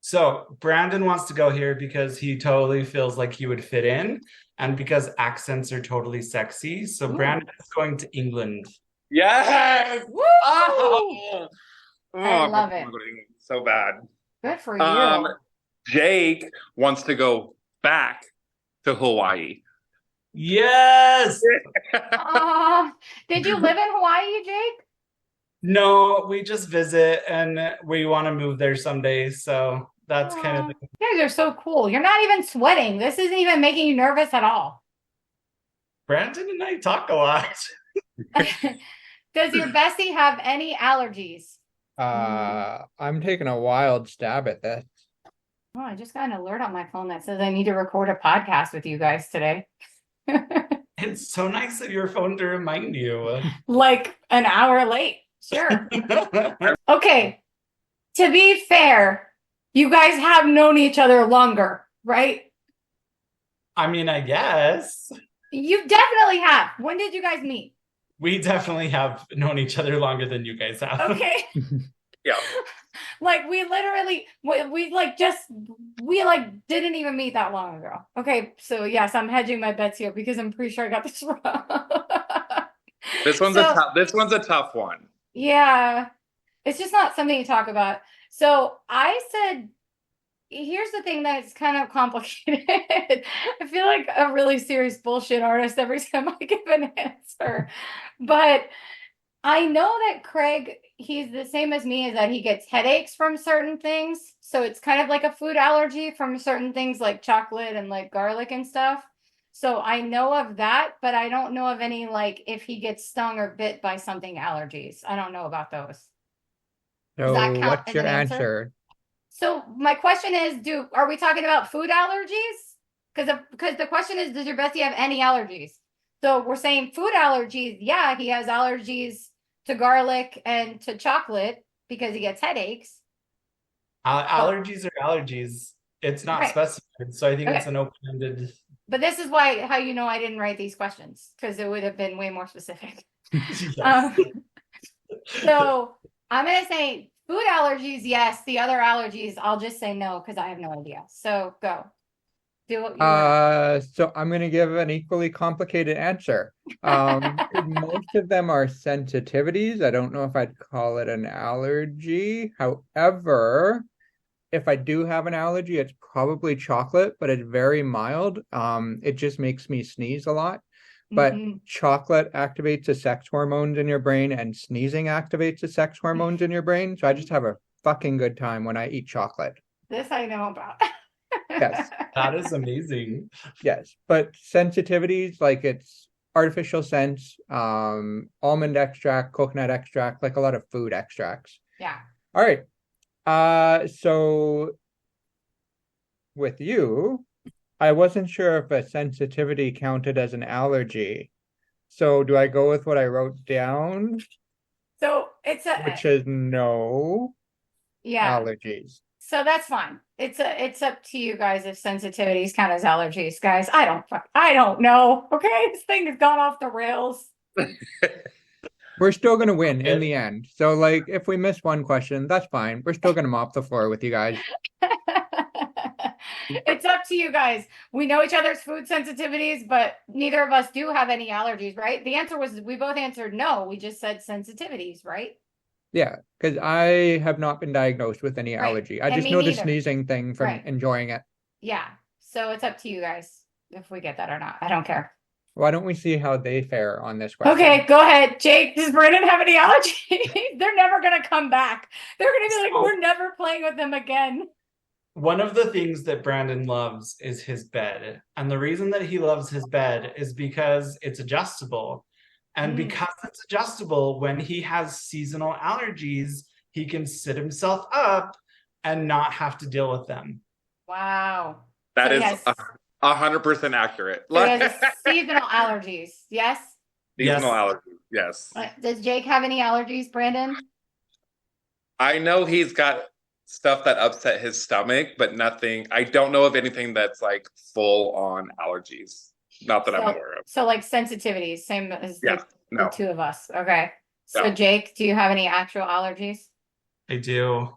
So Brandon wants to go here because he totally feels like he would fit in and because accents are totally sexy. So Ooh. Brandon is going to England. Yes. Woo! Oh, I love it. So bad. Good for you. Jake wants to go back to Hawaii. Yes. Did you live in Hawaii, Jake? No, we just visit and we want to move there someday. So that's kind of You guys are so cool. You're not even sweating. This isn't even making you nervous at all. Brandon and I talk a lot. Does your bestie have any allergies? I'm taking a wild stab at this. Oh, I just got an alert on my phone that says I need to record a podcast with you guys today. It's so nice of your phone to remind you. Like an hour late. Sure. Okay. To be fair, you guys have known each other longer, right? I mean, I guess. You definitely have. When did you guys meet? We definitely have known each other longer than you guys have. Okay. Yeah. Like we literally we didn't even meet that long ago. Okay, so yes, I'm hedging my bets here because I'm pretty sure I got this wrong. This one's a tough one. Yeah. It's just not something you talk about. So I said, here's the thing that's kind of complicated. I feel like a really serious bullshit artist every time I give an answer. But I know that Craig, he's the same as me, is that he gets headaches from certain things. So it's kind of like a food allergy from certain things like chocolate and like garlic and stuff. So I know of that, but I don't know of any like if he gets stung or bit by something allergies. I don't know about those. So that count what's as your an answer? answer? So my question is, are we talking about food allergies? Because the question is, does your bestie have any allergies? So we're saying food allergies. Yeah, he has allergies to garlic and to chocolate because he gets headaches. Allergies are allergies. It's not Right. specified, so I think it's Okay. an open-ended. But this is how you know I didn't write these questions, because it would have been way more specific. Yes. So I'm gonna say food allergies, yes. The other allergies, I'll just say no because I have no idea. So go. Do what you want. So I'm gonna give an equally complicated answer. Most of them are sensitivities. I don't know if I'd call it an allergy. However, if I do have an allergy, it's probably chocolate, but it's very mild. It just makes me sneeze a lot. But chocolate activates the sex hormones in your brain, and sneezing activates the sex hormones in your brain. So I just have a fucking good time when I eat chocolate. This I know about. Yes. That is amazing. Yes, but sensitivities, like it's artificial scents, almond extract, coconut extract, like a lot of food extracts. Yeah. All right. So with you, I wasn't sure if a sensitivity counted as an allergy. So do I go with what I wrote down, So it's which is no yeah. allergies? So that's fine. It's up to you guys if sensitivities count as allergies, guys. I don't know. Okay, this thing has gone off the rails. We're still gonna win in the end. So like if we miss one question, that's fine. We're still gonna mop the floor with you guys. It's up to you guys. We know each other's food sensitivities, but neither of us do have any allergies, right? The answer was we both answered no. We just said sensitivities, right? Yeah, because I have not been diagnosed with any Right. allergy. I And just me know the neither. sneezing thing from Right. enjoying it. Yeah. So it's up to you guys if we get that or not. I don't care. Why don't we see how they fare on this question? Okay, go ahead. Jake, does Brandon have any allergies? They're never going to come back. They're going to be like, we're never playing with them again. One of the things that Brandon loves is his bed. And the reason that he loves his bed is because it's adjustable. And because it's adjustable, when he has seasonal allergies, he can sit himself up and not have to deal with them. Wow. That So is yes. 100% accurate. So he has seasonal allergies. Yes. Seasonal Yes. allergies. Yes. Does Jake have any allergies, Brandon? I know he's got stuff that upset his stomach, but nothing. I don't know of anything that's like full on allergies. Not that I'm aware of. So like sensitivities, same as Yeah. the No. two of us. Okay. So Yeah. Jake, do you have any actual allergies? I do.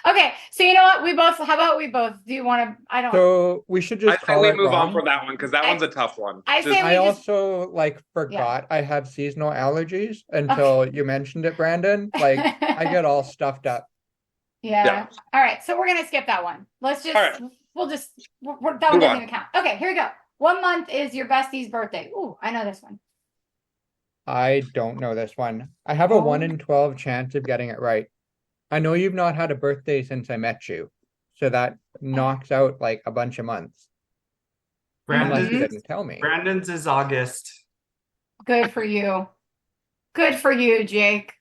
Okay. So you know what? How about we both? Do you want to? I don't. So we should I just say call we it move on wrong. from that one because that one's a tough one. I Just- say we I just. also like forgot I have seasonal allergies until you mentioned it, Brandon. Like I get all stuffed up. Yeah. Yeah. All right. So we're gonna skip that one. Let's just. All right. We'll just. That one Move doesn't on. even count. Okay. Here we go. 1 month is your bestie's birthday. Ooh, I know this one. I don't know this one. I have a Oh. 1 in 12 chance of getting it right. I know you've not had a birthday since I met you, so that knocks out like a bunch of months. Unless you Brandon's, didn't tell me. Brandon's is August. Good for you. Good for you, Jake.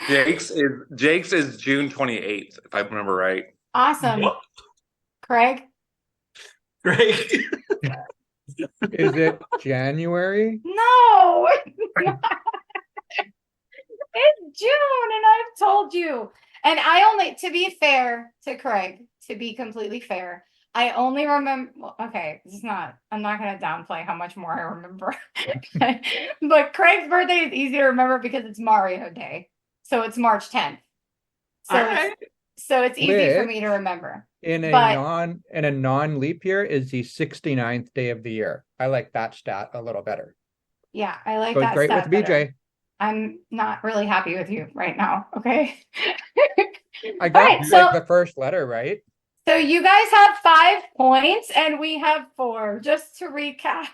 Jake's is June 28th, if I remember right. Awesome. Yep. Craig? Great. Is it January? No. It's June, and I've told you. And I only, to be fair to Craig, to be completely fair, I only remember, okay, I'm not going to downplay how much more I remember. But Craig's birthday is easy to remember because it's Mario Day. So it's March 10th. So, All right. so it's easy for Which- me to remember. In a But- non-leap year is the 69th day of the year. I like that stat a little better. Yeah, I like Goes that great stat with BJ. better. I'm not really happy with you right now, okay? I got right, like so- the first letter right. So you guys have 5 points and we have 4, just to recap.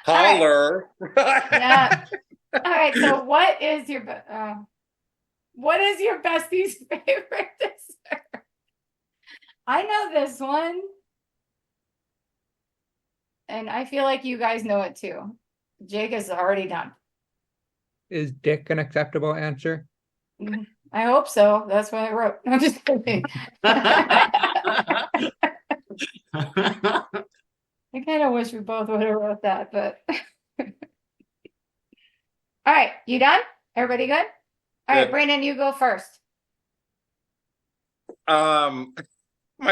Holler. Yeah. All right, so what is your bestie's favorite dessert? I know this one. And I feel like you guys know it too. Jake is already done. Is dick an acceptable answer? I hope so. That's what I wrote. I'm just kidding. I kind of wish we both would have wrote that, but. All right, you done? Everybody good? All right, Good. Brandon, you go first. Mine's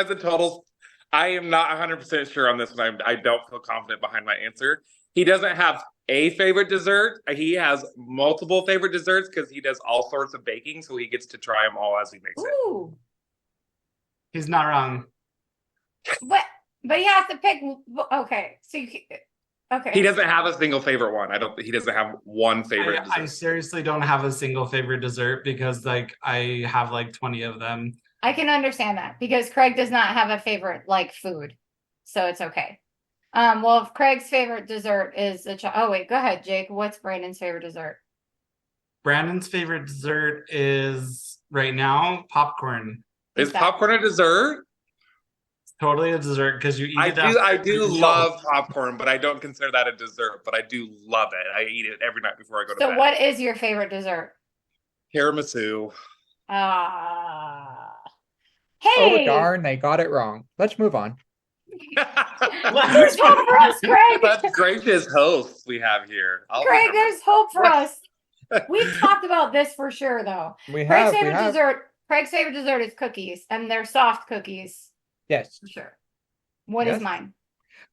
a total. I am not 100% sure on this one. I don't feel confident behind my answer. He doesn't have a favorite dessert. He has multiple favorite desserts because he does all sorts of baking, so he gets to try them all as he makes it. Ooh, He's not wrong. but he has to pick. Okay, so okay. He doesn't have a single favorite one. He doesn't have one favorite I dessert. seriously don't have a single favorite dessert because like I have like 20 of them. I can understand that because Craig does not have a favorite like food, so it's okay. Well, if Craig's favorite dessert is oh wait, go ahead, Jake. What's Brandon's favorite dessert? Brandon's favorite dessert is right now popcorn. Is popcorn a dessert? It's totally a dessert because you eat I it. do. after I do you love popcorn, but I don't consider that a dessert. But I do love it. I eat it every night before I go to So, bed. what is your favorite dessert? Tiramisu. Hey, Oh darn, they got it wrong. Let's move on. there's hope for us, Craig. Such gracious hosts we have here. Craig, there's hope for us. We've talked about this for sure, though. We Craig's have, we favorite have. dessert. Craig's favorite dessert is cookies, and they're soft cookies Yes. for sure. What is Yes. mine?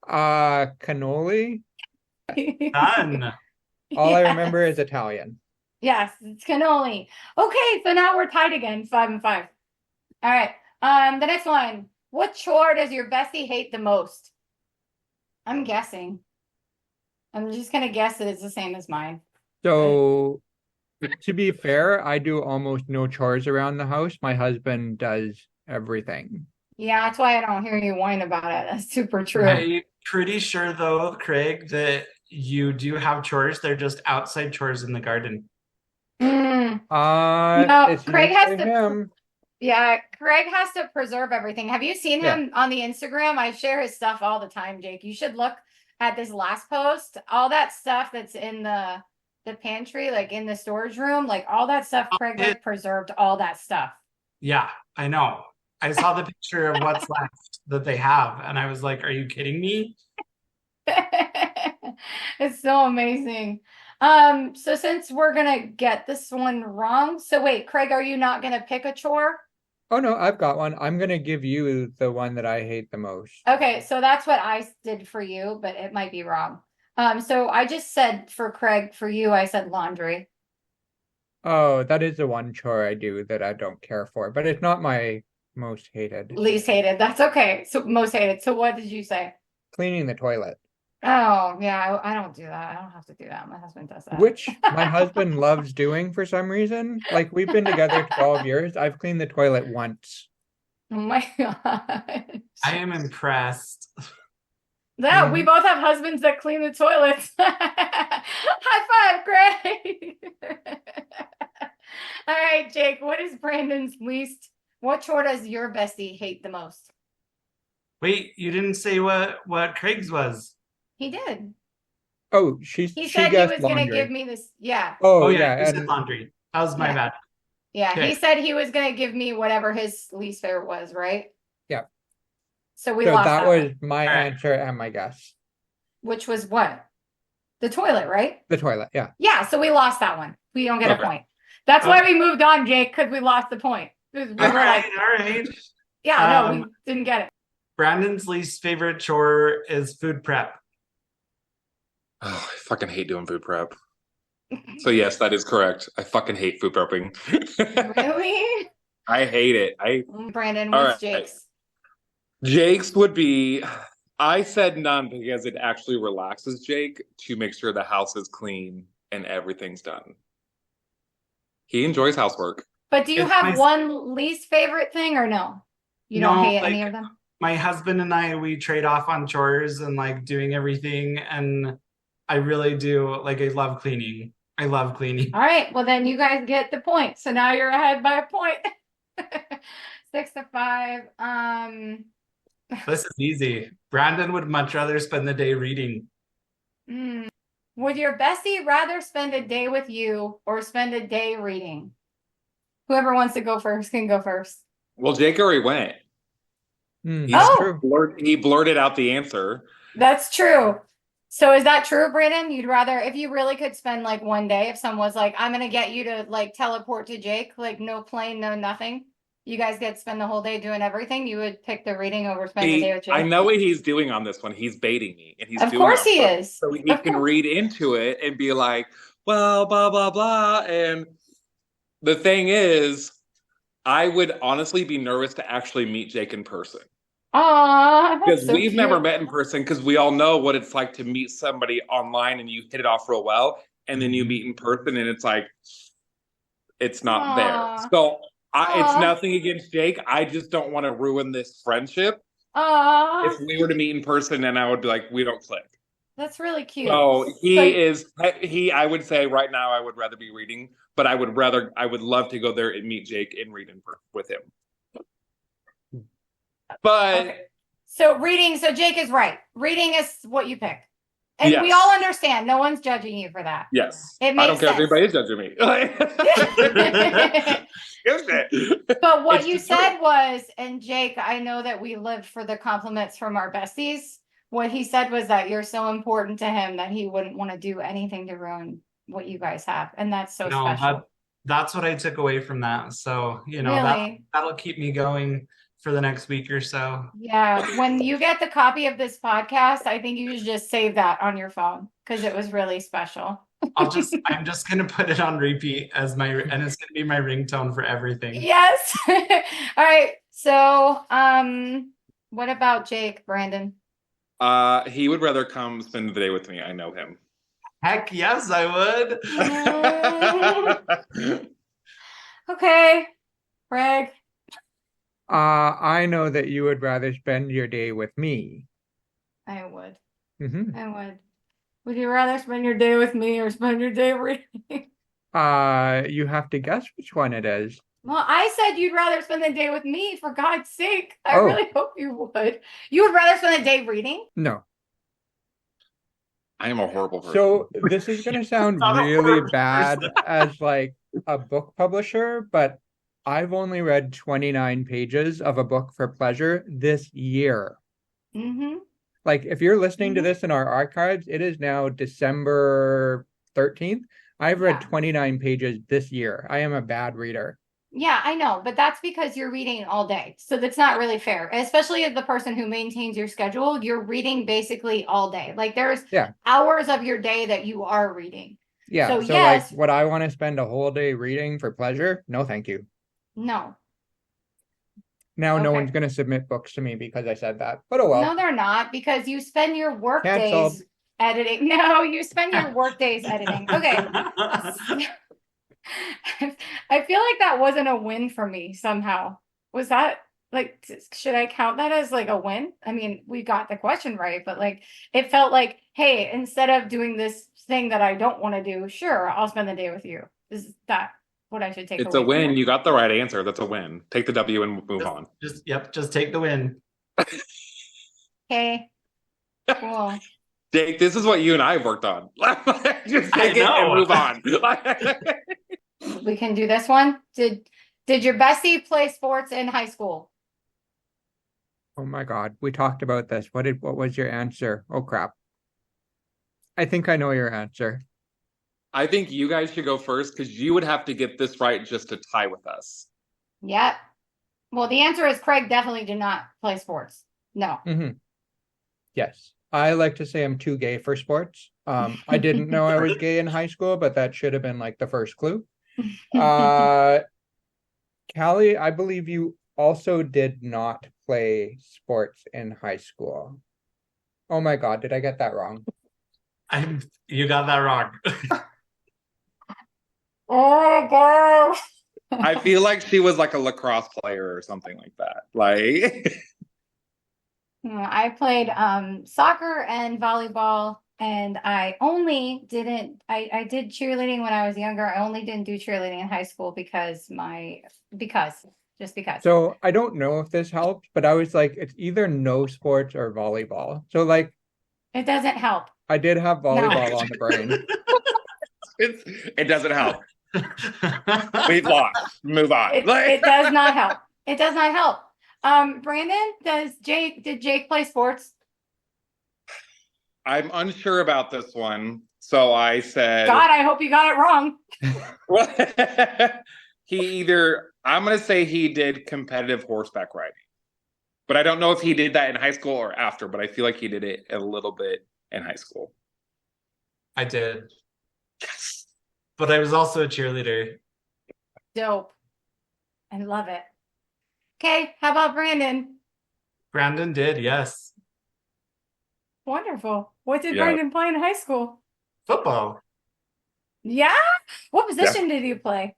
Cannoli. Done. All I Yes. remember is Italian. Yes, it's cannoli. Okay, so now we're tied again, 5-5. All right. The next one. What chore does your bestie hate the most? I'm guessing. I'm just gonna guess that it's the same as mine. So, to be fair, I do almost no chores around the house. My husband does everything. Yeah, that's why I don't hear you whine about it. That's super true. I'm pretty sure though, Craig, that you do have chores. They're just outside chores in the garden. Mm. No, It's Craig has usually to. him. Yeah, Craig has to preserve everything. Have you seen Yeah. him on the Instagram? I share his stuff all the time, Jake. You should look at this last post. All that stuff that's in the pantry, like in the storage room, like all that stuff, Craig like preserved all that stuff. Yeah, I know. I saw the picture of what's left that they have, and I was like, are you kidding me? It's so amazing. So since we're gonna get this one wrong, so wait, Craig, are you not gonna pick a chore? Oh no, I've got one. I'm gonna give you the one that I hate the most. Okay, so that's what I did for you, but it might be wrong. So I just said for Craig, for you, I said laundry. Oh, that is the one chore I do that I don't care for, but it's not my most hated. Least hated. That's okay. So most hated. So what did you say? Cleaning the toilet. Oh, yeah, I don't do that. I don't have to do that. My husband does that. Which my husband loves doing for some reason. Like we've been together 12 years. I've cleaned the toilet once. Oh my God. I am impressed. That we both have husbands that clean the toilets. High five, Craig. All right, Jake, what is Brandon's least? What chore does your bestie hate the most? Wait, you didn't say what Craig's was. He did. Oh, He she said he guessed was going to laundry. give me this. Yeah. Oh, you yeah, said and laundry. That was my Yeah. bad. Yeah. Okay. He said he was going to give me whatever his least favorite was, right? Yeah. So we so lost that that was one. my All right. answer and my guess. Which was what? The toilet, right? The toilet, yeah. Yeah. So we lost that one. We don't get Okay. a point. That's why we moved on, Jake, because we lost the point. We were All like, right. yeah, no, we didn't get it. Brandon's least favorite chore is food prep. Oh, I fucking hate doing food prep. So yes, that is correct. I fucking hate food prepping. Really? I hate it. Brandon, All what's right. Jake's? Jake's would be, I said none because it actually relaxes Jake to make sure the house is clean and everything's done. He enjoys housework. But do you It's have nice- one least favorite thing or no? You don't No, hate any like- of them? My husband and I, we trade off on chores and like doing everything, and I really do. Like, I love cleaning. I love cleaning. All right. Well, then you guys get the point. So now you're ahead by a point. 6-5. This is easy. Brandon would much rather spend the day reading. Would your bestie rather spend a day with you or spend a day reading? Whoever wants to go first can go first. Well, Jake already went. That's true. He blurted out the answer. That's true. So is that true, Brandon? You'd rather, if you really could spend like one day, if someone was like, I'm going to get you to like teleport to Jake, like no plane, no nothing. You guys get to spend the whole day doing everything. You would pick the reading over spending the day with Jake. I know what he's doing on this one. He's baiting me, and he's Of doing course it he on purpose. is. So he can read into it and be like, well, blah blah blah. And the thing is, I would honestly be nervous to actually meet Jake in person. Aw, Because so we've cute. never met in person, because we all know what it's like to meet somebody online and you hit it off real well, and then you meet in person and it's like, it's not Aw. there. So it's Aw. nothing against Jake. I just don't want to ruin this friendship. Aw, If we were to meet in person, and I would be like, we don't click. that's really cute. So So- I would say right now I would rather be reading, but I would love to go there and meet Jake and read with him. But Okay. So reading, so Jake is right. Reading is what you pick. And we Yes. all understand. No one's judging you for that. yes, It I makes don't care sense. if anybody is judging me. Give a shit. But what It's you the said was, and Jake, I know that we lived for the compliments from our besties. What he said was that you're so important to him that he wouldn't want to do anything to ruin what you guys have. And that's so No, special. that's what I took away from that. So, Really? that'll keep me going for the next week or so. Yeah. When you get the copy of this podcast, I think you should just save that on your phone because it was really special. I'm just gonna put it on repeat and it's gonna be my ringtone for everything. Yes. All right. So, what about Jake, Brandon? He would rather come spend the day with me. I know him. Heck yes, I would. Okay, Craig. I know that you would rather spend your day with me. I would. Hmm. I would. Would you rather spend your day with me or spend your day reading? You have to guess which one it is. Well, I said you'd rather spend the day with me, for God's sake. I Oh. really hope you would. You would rather spend the day reading? No. I am a horrible person. So this is going to sound Not a really horrible bad person. as like a book publisher, but I've only read 29 pages of a book for pleasure this year. Mm-hmm. Like if you're listening to this in our archives, it is now December 13th. I've read 29 pages this year. I am a bad reader. Yeah, I know, but that's because you're reading all day. So that's not really fair, especially as the person who maintains your schedule. You're reading basically all day. Like there's hours of your day that you are reading. Yeah. So yes, like, would I want to spend a whole day reading for pleasure? No, thank you. No. Now no one's going to submit books to me because I said that. But oh well. No, they're not, because you spend your work Canceled. days editing. No, you spend your work days editing. Okay. I feel like that wasn't a win for me somehow. Was that like, should I count that as like a win? I mean, we got the question right, but like, it felt like, hey, instead of doing this thing that I don't want to do, sure, I'll spend the day with you. Is that what I should take? It's a win. You got the right answer. That's a win. Take the W and move on. Just take the win. Okay. Cool. Jake, this is what you and I have worked on. Just take it and move on. We can do this one. Did your bestie play sports in high school? Oh my God, we talked about this. What was your answer? Oh crap. I think I know your answer. I think you guys should go first because you would have to get this right just to tie with us. Yep. Well, the answer is Craig definitely did not play sports. No. Mm-hmm. Yes. I like to say I'm too gay for sports. I didn't know I was gay in high school, but that should have been like the first clue. Callie, I believe you also did not play sports in high school. Oh my God, did I get that wrong? You got that wrong. Oh my gosh. I feel like she was like a lacrosse player or something like that. Like I played soccer and volleyball, and I did cheerleading when I was younger. I only didn't do cheerleading in high school because. So I don't know if this helps, but I was like, it's either no sports or volleyball. So like, it doesn't help. I did have volleyball on the brain. It doesn't help. We've lost. Move on. It does not help. It does not help. Brandon, did Jake play sports? I'm unsure about this one. So I said, God, I hope you got it wrong. I'm going to say he did competitive horseback riding, but I don't know if he did that in high school or after, but I feel like he did it a little bit in high school. I did. Yes. But I was also a cheerleader. Dope. I love it. Okay, how about Brandon? Brandon did, yes. Wonderful. What did Brandon play in high school? Football. Yeah? What position did you play?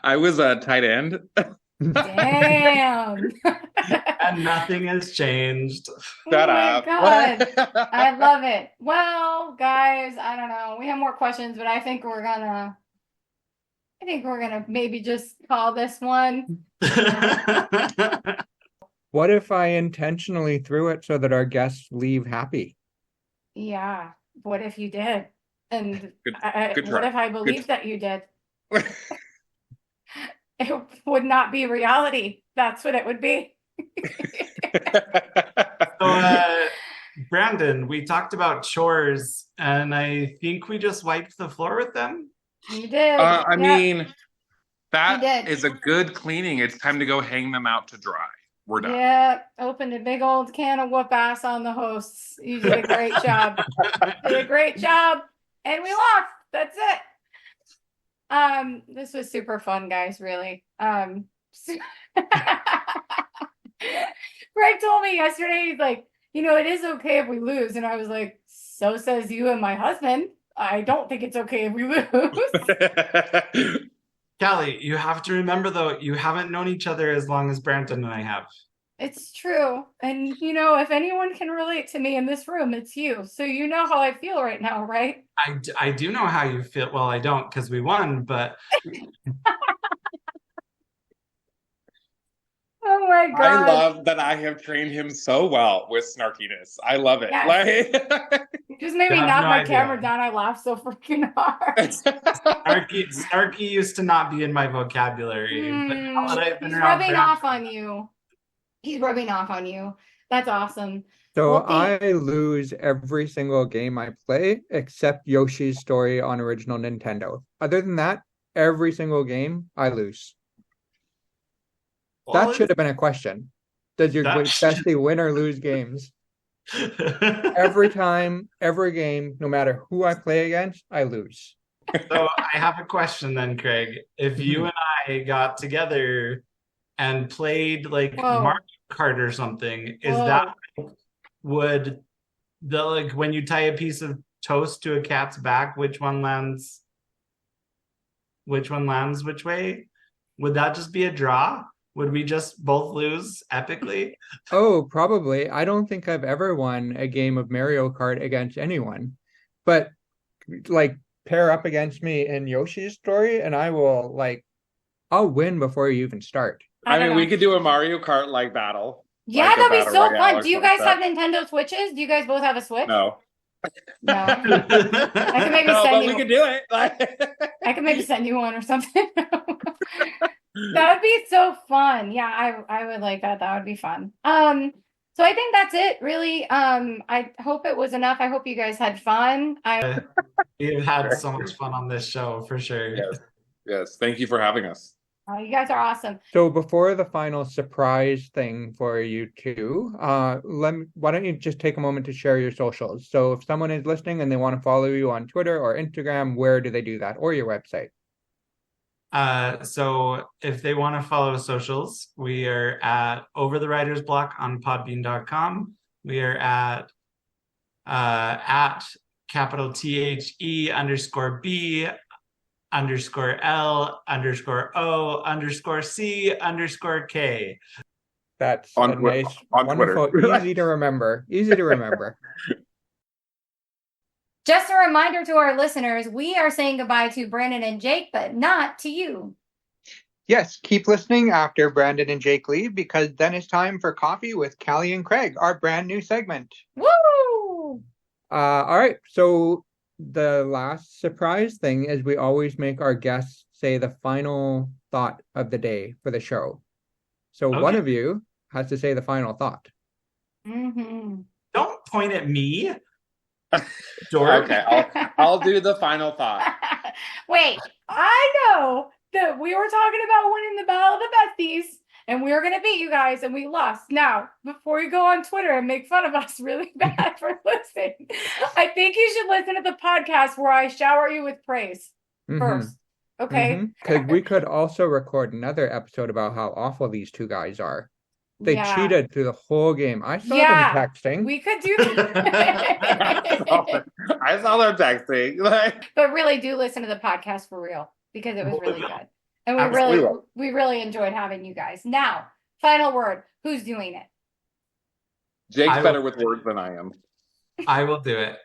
I was a tight end. Damn. And nothing has changed. Shut up. God. I love it. Well, guys, I don't know. We have more questions, but I think we're gonna maybe just call this one. What if I intentionally threw it so that our guests leave happy? Yeah. What if you did? And good what if I believed that you did? It would not be reality. That's what it would be. So, Brandon, we talked about chores, and I think we just wiped the floor with them. You did. I mean, that is a good cleaning. It's time to go hang them out to dry. We're done. Yeah, opened a big old can of whoop ass on the hosts. You did a great job. Did a great job, and we lost. That's it. This was super fun, guys. Really. Greg told me yesterday, he's like, it is okay if we lose, and I was like, so says you and my husband. I don't think it's okay if we lose. Callie, you have to remember though, you haven't known each other as long as Brandon and I have. It's true. And if anyone can relate to me in this room, it's you. So you know how I feel right now, right? I do know how you feel. Well, I don't because we won, but oh my God. I love that I have trained him so well with snarkiness. I love it. Yes. Like Just made me You have knock no my idea. camera down. I laughed so freaking hard. snarky used to not be in my vocabulary. But now that I've been He's around rubbing Brandon- off on you. He's rubbing off on you. That's awesome. So Well, I lose every single game I play except Yoshi's Story on original Nintendo. Other than that, every single game I lose. Well, That should have been a question. Does your That bestie win or lose games? Every time, every game, no matter who I play against, I lose. So I have a question then, Craig. If you and I got together and played like Whoa. Mario Kart or something, is Whoa. that would the like when you tie a piece of toast to a cat's back, which one lands which way? Would that just be a draw? Would we just both lose epically? Oh, probably. I don't think I've ever won a game of Mario Kart against anyone. But like pair up against me in Yoshi's Story and I'll win before you even start. I I don't mean, know. we could do a Mario Kart like battle. Yeah, like a that'd be battle so royale fun. or Do you something guys like have Nintendo Switches? Do you guys both have a Switch? No. No. I can maybe No, send but you. we could do it. I can maybe send you one or something. That would be so fun. Yeah, I would like that. That would be fun. So I think that's it, really. I hope it was enough. I hope you guys had fun. We've had so much fun on this show for sure. Yes. Thank you for having us. You guys are awesome. So before the final surprise thing for you two, why don't you just take a moment to share your socials? So if someone is listening and they want to follow you on Twitter or Instagram, where do they do that? Or your website? So if they want to follow socials, we are at Over the Writer's Block on podbean.com. We are at capital THE_B_L_O_C_K. That's On a Twitter- nice, on wonderful, Twitter. easy to remember. Easy to remember. Just a reminder to our listeners, we are saying goodbye to Brandon and Jake, but not to you. Yes, keep listening after Brandon and Jake leave because then it's time for Coffee with Cali and Craig, our brand new segment. Woo! All right, so the last surprise thing is we always make our guests say the final thought of the day for the show. So one Okay. of you has to say the final thought. Mm-hmm. Don't point at me. Dork. Okay, I'll do the final thought. Wait, I know that we were talking about winning the Battle of the Besties, and we were going to beat you guys, and we lost. Now, before you go on Twitter and make fun of us really bad for listening, I think you should listen to the podcast where I shower you with praise first. Okay? Because we could also record another episode about how awful these two guys are. They Yeah. cheated through the whole game. I saw Yeah. them texting. We could do that. I saw them texting. But really do listen to the podcast for real because it was really good. And Absolutely. we really enjoyed having you guys. Now, final word. Who's doing it? Jake's I will- better with words than I am. I will do it.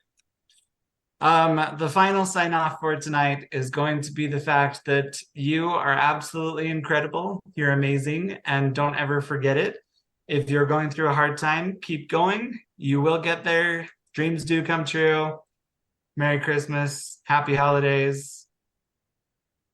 The final sign off for tonight is going to be the fact that you are absolutely incredible. You're amazing, and don't ever forget it. If you're going through a hard time, keep going. You will get there. Dreams do come true. Merry Christmas, happy holidays,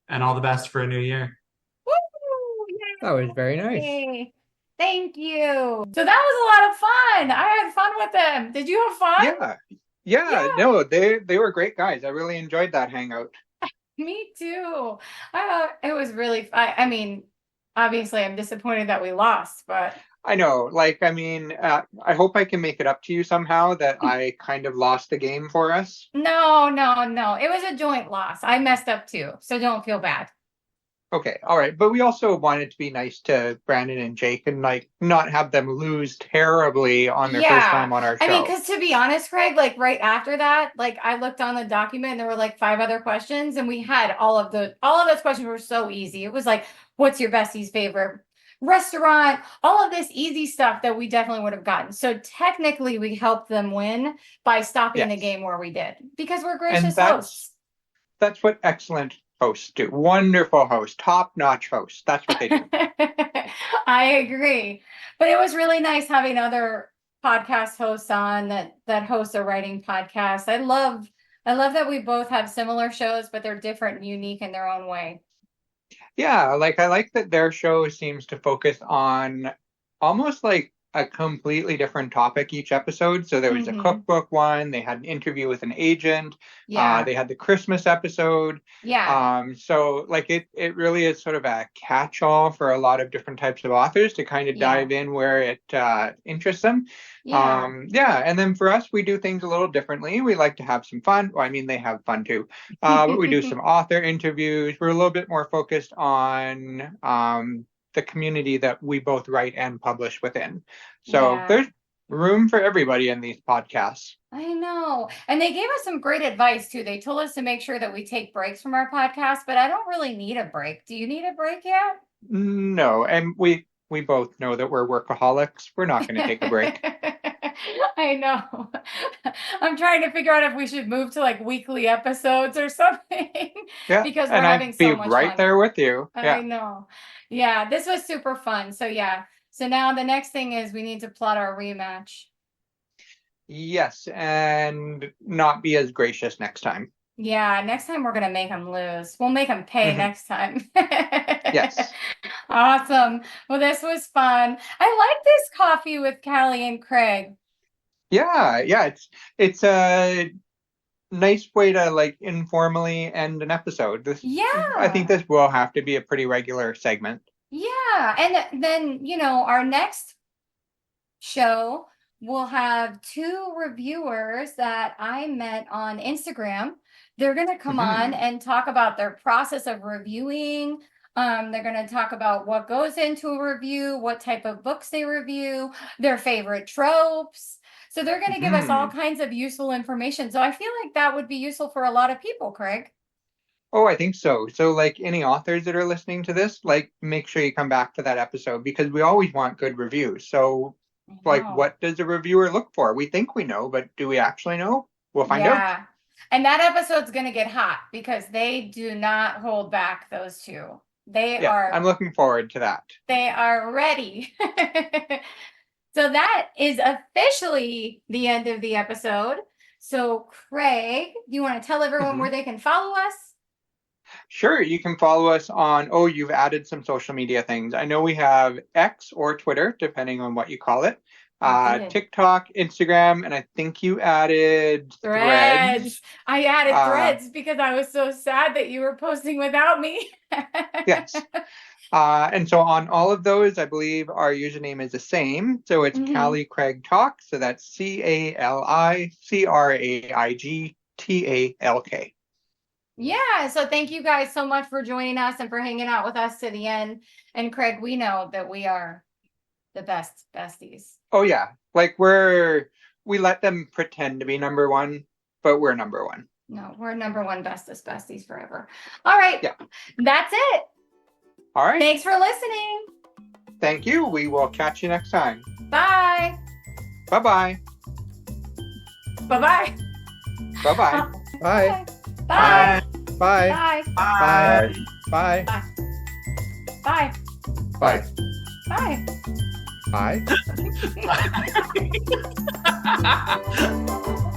and all the best for a new year. Woo! That was very nice. Yay. Thank you. So that was a lot of fun. I had fun with them. Did you have fun? Yeah, no, they were great guys. I really enjoyed that hangout. Me too. It was really fun. I mean, obviously I'm disappointed that we lost, but I know. Like, I mean, I hope I can make it up to you somehow that I kind of lost the game for us. No, no, no. It was a joint loss. I messed up too, so don't feel bad. Okay, all right. But we also wanted to be nice to Brandon and Jake and like not have them lose terribly on their first Yeah. time on our I mean, show. because to be honest, Craig, like right after that, like I looked on the document and there were like 5 other questions, and we had all of those questions were so easy. It was like, what's your bestie's favorite restaurant? All of this easy stuff that we definitely would have gotten. So technically we helped them win by stopping the Yes. game where we did because we're And gracious hosts. that's what excellent hosts do. Wonderful hosts, top-notch hosts. That's what they do. I agree. But it was really nice having other podcast hosts on that host a writing podcast. I love that we both have similar shows, but they're different and unique in their own way. Yeah, like I like that their show seems to focus on almost like a completely different topic each episode. So there was a Mhm. cookbook one, they had an interview with an agent, Yeah. they had the Christmas episode. Yeah. So like it really is sort of a catch-all for a lot of different types of authors to kind of Yeah. dive in where it interests them. Yeah. Yeah, and then for us, we do things a little differently. We like to have some fun. Well, I mean, they have fun too. But we do some author interviews. We're a little bit more focused on the community that we both write and publish within. So Yeah. there's room for everybody in these podcasts. I know. And they gave us some great advice too. They told us to make sure that we take breaks from our podcast, but I don't really need a break. Do you need a break yet? No, and we both know that we're workaholics. We're not going to take a break. I know. I'm trying to figure out if we should move to like weekly episodes or something Yeah, because we're and having I'd be so much right fun. there with you. I Yeah. know. Yeah, this was super fun. So yeah. So now the next thing is we need to plot our rematch. Yes, and not be as gracious next time. Yeah, next time we're gonna make them lose. We'll make them pay Mhm. next time. Yes. Awesome. Well, this was fun. I like this coffee with Callie and Craig. Yeah, it's a nice way to like informally end an episode. I think Yeah. this will have to be a pretty regular segment. Yeah. And then, our next show will have 2 reviewers that I met on Instagram. They're going to come on and talk about their process of reviewing. They're going to talk about what goes into a review, what type of books they review, their favorite tropes. So they're going to give us all kinds of useful information. So I feel like that would be useful for a lot of people, Craig. Oh, I think so. So like any authors that are listening to this, like make sure you come back to that episode because we always want good reviews. So like Wow. what does a reviewer look for? We think we know, but do we actually know? We'll find out. Yeah. And that episode's going to get hot because they do not hold back, those 2. I'm looking forward to that. They are ready. So that is officially the end of the episode. So Craig, do you want to tell everyone where they can follow us? Sure, you can follow us on, you've added some social media things. I know we have X or Twitter, depending on what you call it. TikTok, Instagram, and I think you added Threads. I added Threads because I was so sad that you were posting without me. Yes. And so on all of those, I believe our username is the same. So it's Cali Craig Talk. So that's CaliCraigTalk. Yeah, so thank you guys so much for joining us and for hanging out with us to the end. And Craig, we know that we are the best besties. Oh yeah, like we let them pretend to be number one, but we're number one. No, we're number one bestest besties forever. All right. Yeah. That's it. All right. Thanks for listening. Thank you. We will catch you next time. Bye. Bye-bye. Bye-bye. Bye-bye. Bye. Bye. Bye. Bye. Bye. Bye. Bye. Bye. Bye. Bye. Bye.